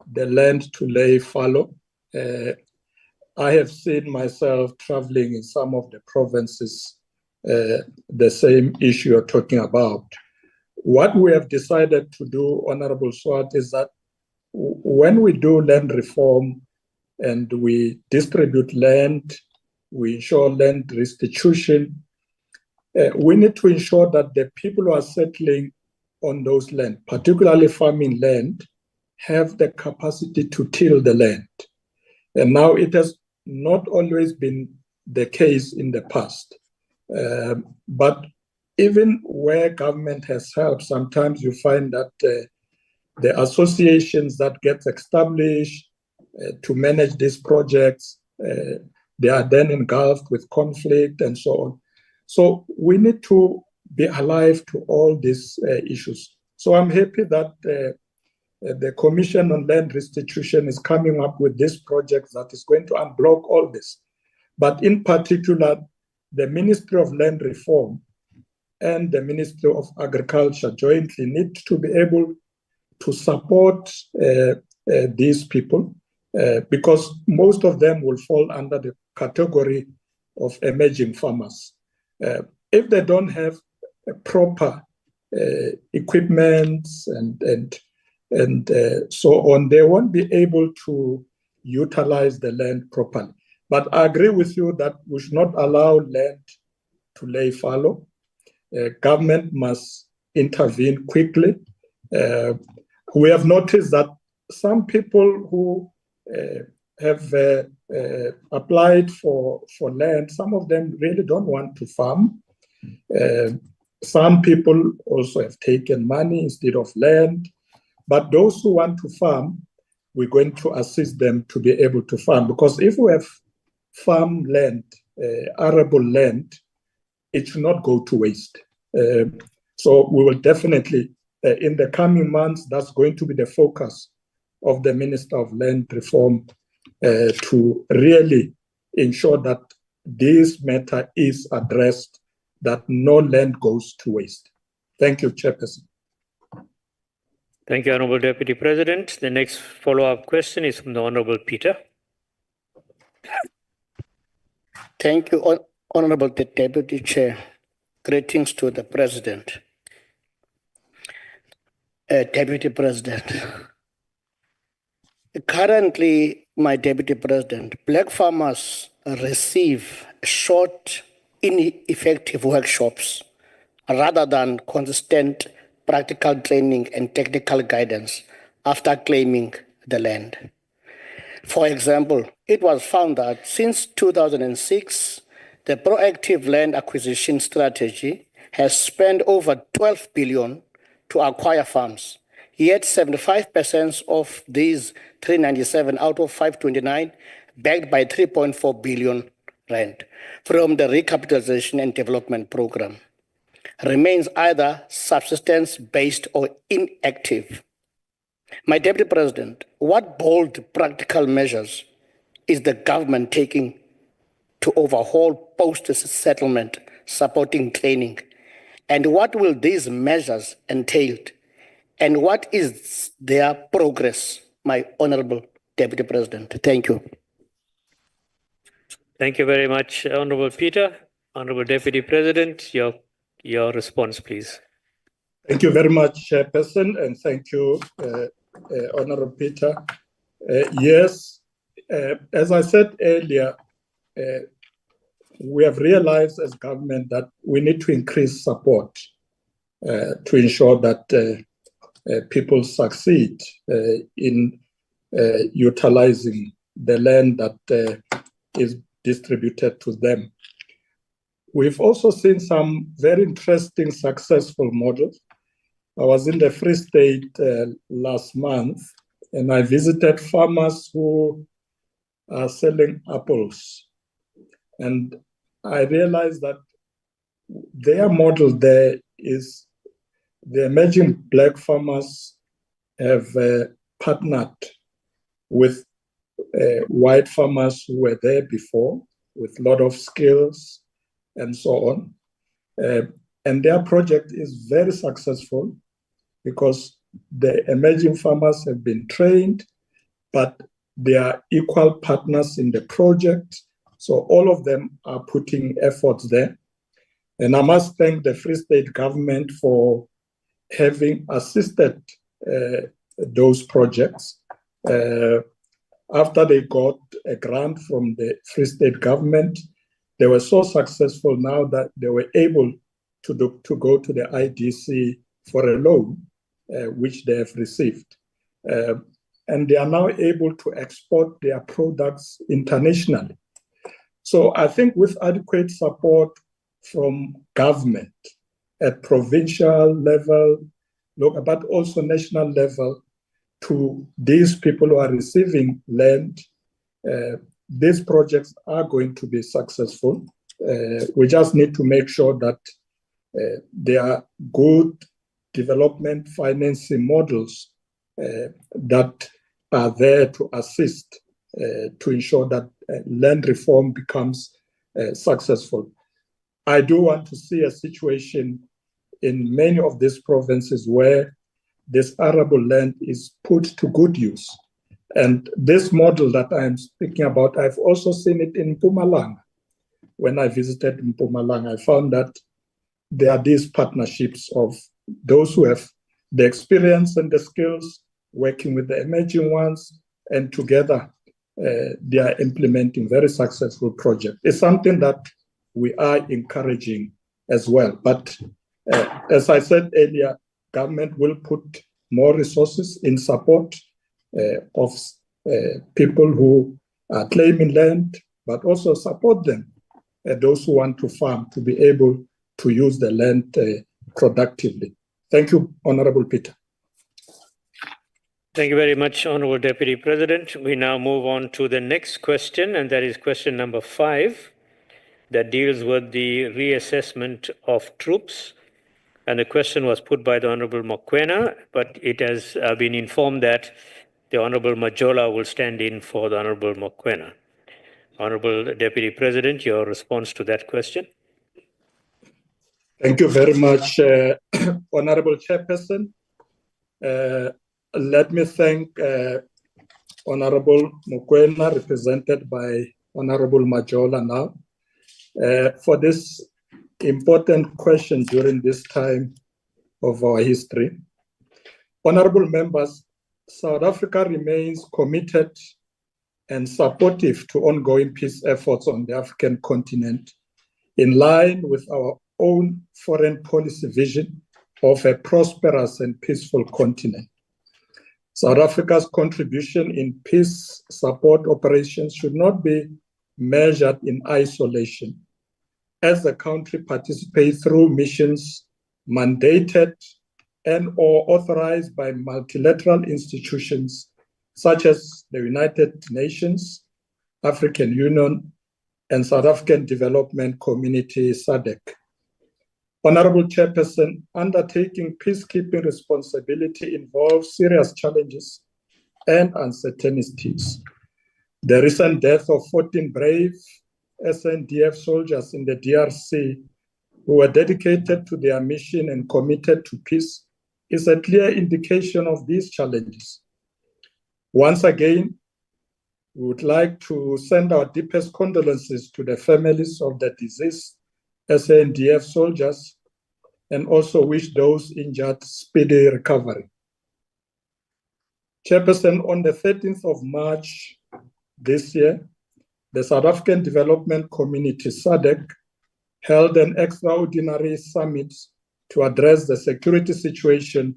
the land to lay fallow. I have seen myself traveling in some of the provinces, the same issue you're talking about. What we have decided to do, Honorable Swart, is that when we do land reform and we distribute land, we ensure land restitution, we need to ensure that the people who are settling on those land, particularly farming land, have the capacity to till the land. And now it has not always been the case in the past. But even where government has helped, sometimes you find that the associations that get established to manage these projects, they are then engulfed with conflict and so on. So we need to be alive to all these issues. So I'm happy that the Commission on Land Restitution is coming up with this project that is going to unblock all this. but in particular, the Ministry of Land Reform and the Ministry of Agriculture jointly need to be able to support these people because most of them will fall under the category of emerging farmers. If they don't have proper equipment and so on, they won't be able to utilize the land properly. But I agree with you that we should not allow land to lay fallow. Government must intervene quickly. We have noticed that some people who have applied for land, some of them really don't want to farm. Some people also have taken money instead of land. But those who want to farm, we're going to assist them to be able to farm. Because if we have farm land, arable land, it should not go to waste. So we will definitely, in the coming months, that's going to be the focus of the Minister of Land Reform to really ensure that this matter is addressed, that no land goes to waste. Thank you, Chairperson. Thank you, Honorable Deputy President. The next follow-up question is from the Honorable Peter. Thank you, Honorable Deputy Chair. Greetings to the President. Deputy President. Currently, my Deputy President, black farmers receive short, ineffective workshops rather than consistent practical training and technical guidance after claiming the land. For example, it was found that since 2006, the proactive land acquisition strategy has spent over 12 billion to acquire farms, yet 75% of these 397 out of 529 backed by 3.4 billion rand from the recapitalization and development program remains either subsistence-based or inactive. My Deputy President, what bold practical measures is the government taking to overhaul post-settlement supporting training? And what will these measures entail? And what is their progress, my Honorable Deputy President? Thank you. Thank you very much, Honorable Peter. Honorable Deputy President, your response, please. Thank you very much, Chairperson, and thank you, Honorable Peter. Yes, as I said earlier, we have realized as government that we need to increase support to ensure that people succeed in utilizing the land that is distributed to them. We've also seen some very interesting, successful models. I was in the Free State last month, and I visited farmers who are selling apples. And I realized that their model there is the emerging black farmers have partnered with white farmers who were there before with a lot of skills and so on. And their project is very successful because the emerging farmers have been trained, but they are equal partners in the project. So all of them are putting efforts there. And I must thank the Free State government for having assisted those projects. After they got a grant from the Free State government, they were so successful now that they were able to go to the IDC for a loan, which they have received. And they are now able to export their products internationally. So I think with adequate support from government at provincial level, but also national level, to these people who are receiving land, these projects are going to be successful. We just need to make sure that there are good development financing models that are there to assist to ensure that land reform becomes successful. I do want to see a situation in many of these provinces where this arable land is put to good use. And this model that I'm speaking about, I've also seen it in Mpumalanga. When I visited Mpumalanga, I found that there are these partnerships of those who have the experience and the skills working with the emerging ones, and together they are implementing very successful projects. It's something that we are encouraging as well. But as I said earlier, government will put more resources in support of people who are claiming land, but also support them, those who want to farm, to be able to use the land productively. Thank you, Honorable Peter. Thank you very much, Honorable Deputy President. We now move on to the next question, and that is question number 5, that deals with the reassessment of troops. And the question was put by the Honorable Mokoena, but it has been informed that the Honorable Majola will stand in for the Honorable Mokoena. Honorable Deputy President, your response to that question. Thank you very much, Honorable Chairperson. Let me thank Honorable Mokoena, represented by Honorable Majola now, for this important question during this time of our history. Honorable members, South Africa remains committed and supportive to ongoing peace efforts on the African continent, in line with our own foreign policy vision of a prosperous and peaceful continent. South Africa's contribution in peace support operations should not be measured in isolation, as the country participates through missions mandated and/or authorized by multilateral institutions such as the United Nations, African Union, and South African Development Community, SADC. Honorable Chairperson, undertaking peacekeeping responsibility involves serious challenges and uncertainties. The recent death of 14 brave SNDF soldiers in the DRC who were dedicated to their mission and committed to peace is a clear indication of these challenges. Once again, we would like to send our deepest condolences to the families of the deceased SNDF soldiers and also wish those injured speedy recovery. Chairperson, on the 13th of March this year, the South African Development Community, SADC, held an extraordinary summit to address the security situation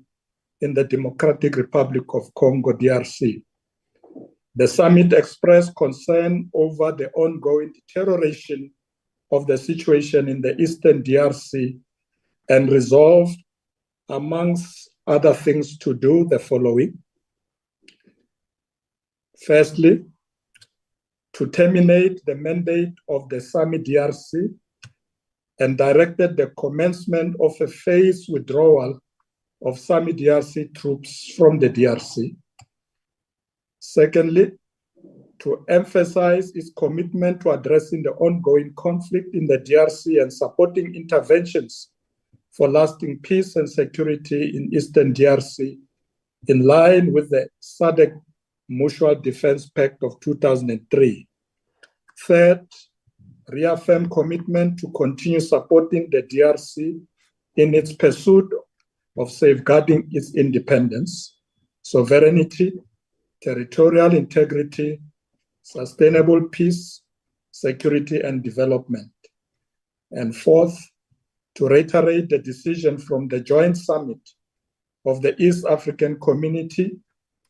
in the Democratic Republic of Congo, DRC. The summit expressed concern over the ongoing deterioration of the situation in the Eastern DRC and resolved, amongst other things, to do the following. Firstly, to terminate the mandate of the SAMI DRC and directed the commencement of a phased withdrawal of SAMI DRC troops from the DRC. Secondly, to emphasize its commitment to addressing the ongoing conflict in the DRC and supporting interventions for lasting peace and security in Eastern DRC, in line with the SADC Mutual Defense Pact of 2003. Third, reaffirm commitment to continue supporting the DRC in its pursuit of safeguarding its independence, sovereignty, territorial integrity, sustainable peace, security, and development. And fourth, to reiterate the decision from the joint summit of the East African Community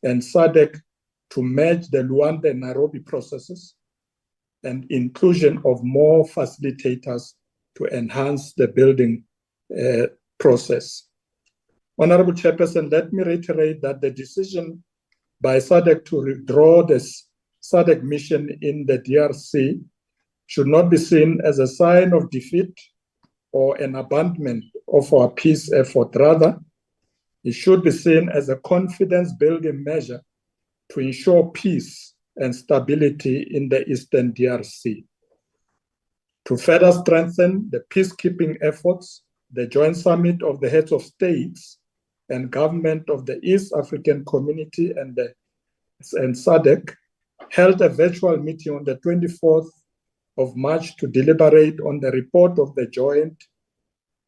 and SADC to merge the Luanda and Nairobi processes and inclusion of more facilitators to enhance the building process. Honorable Chairperson, let me reiterate that the decision by SADC to withdraw the SADC mission in the DRC should not be seen as a sign of defeat or an abandonment of our peace effort. Rather, it should be seen as a confidence-building measure to ensure peace and stability in the Eastern DRC. To further strengthen the peacekeeping efforts, the Joint Summit of the Heads of States and Government of the East African Community and SADC held a virtual meeting on the 24th of March to deliberate on the report of the joint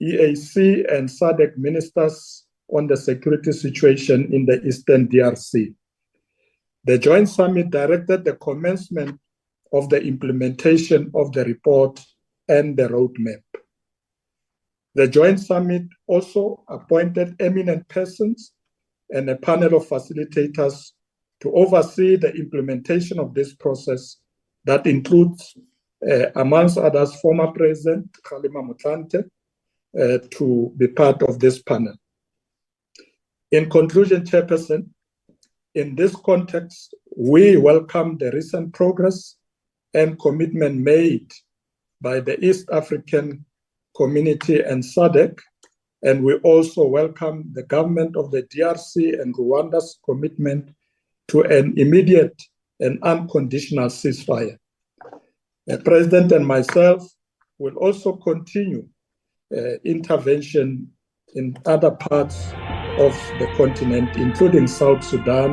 EAC and SADC ministers on the security situation in the Eastern DRC. The Joint Summit directed the commencement of the implementation of the report and the roadmap. The Joint Summit also appointed eminent persons and a panel of facilitators to oversee the implementation of this process that includes, amongst others, former President Kgalema Motlanthe to be part of this panel. In conclusion, Chairperson, in this context, we welcome the recent progress and commitment made by the East African Community and SADC, and we also welcome the government of the DRC and Rwanda's commitment to an immediate and unconditional ceasefire. The President and myself will also continue intervention in other parts of the continent, including South Sudan,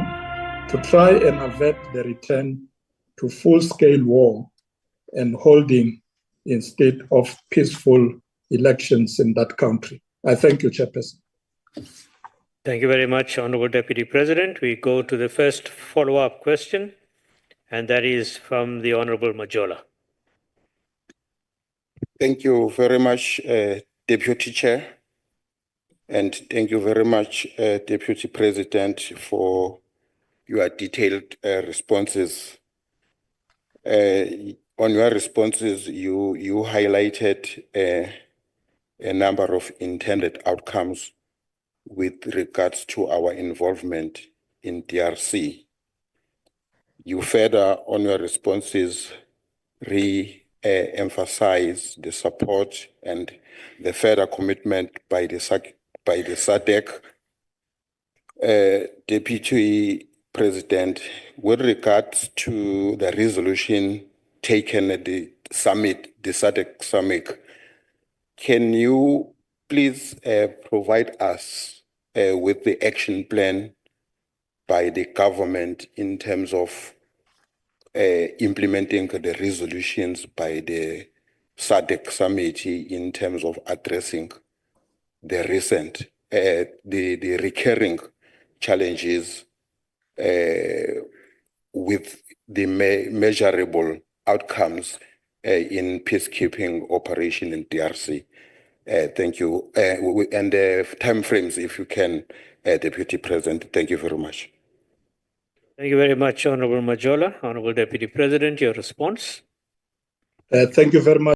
to try and avert the return to full-scale war and holding instead of peaceful elections in that country. I thank you, Chairperson. Thank you very much, Honorable Deputy President. We go to the first follow-up question, and that is from the Honorable Majola. Thank you very much, Deputy Chair. And thank you very much, Deputy President, for your detailed responses. On your responses, you highlighted a number of intended outcomes with regards to our involvement in DRC. You further, on your responses, emphasize the support and the further commitment by the SADC. Deputy President, with regards to the resolution taken at the summit, the SADC summit, can you please provide us with the action plan by the government in terms of implementing the resolutions by the SADC summit in terms of addressing the recent, the recurring challenges with the measurable outcomes in peacekeeping operation in DRC? Thank you. And the timeframes, if you can, Deputy President. Thank you very much. Thank you very much, Honorable Majola. Honorable Deputy President, your response. Thank you very much.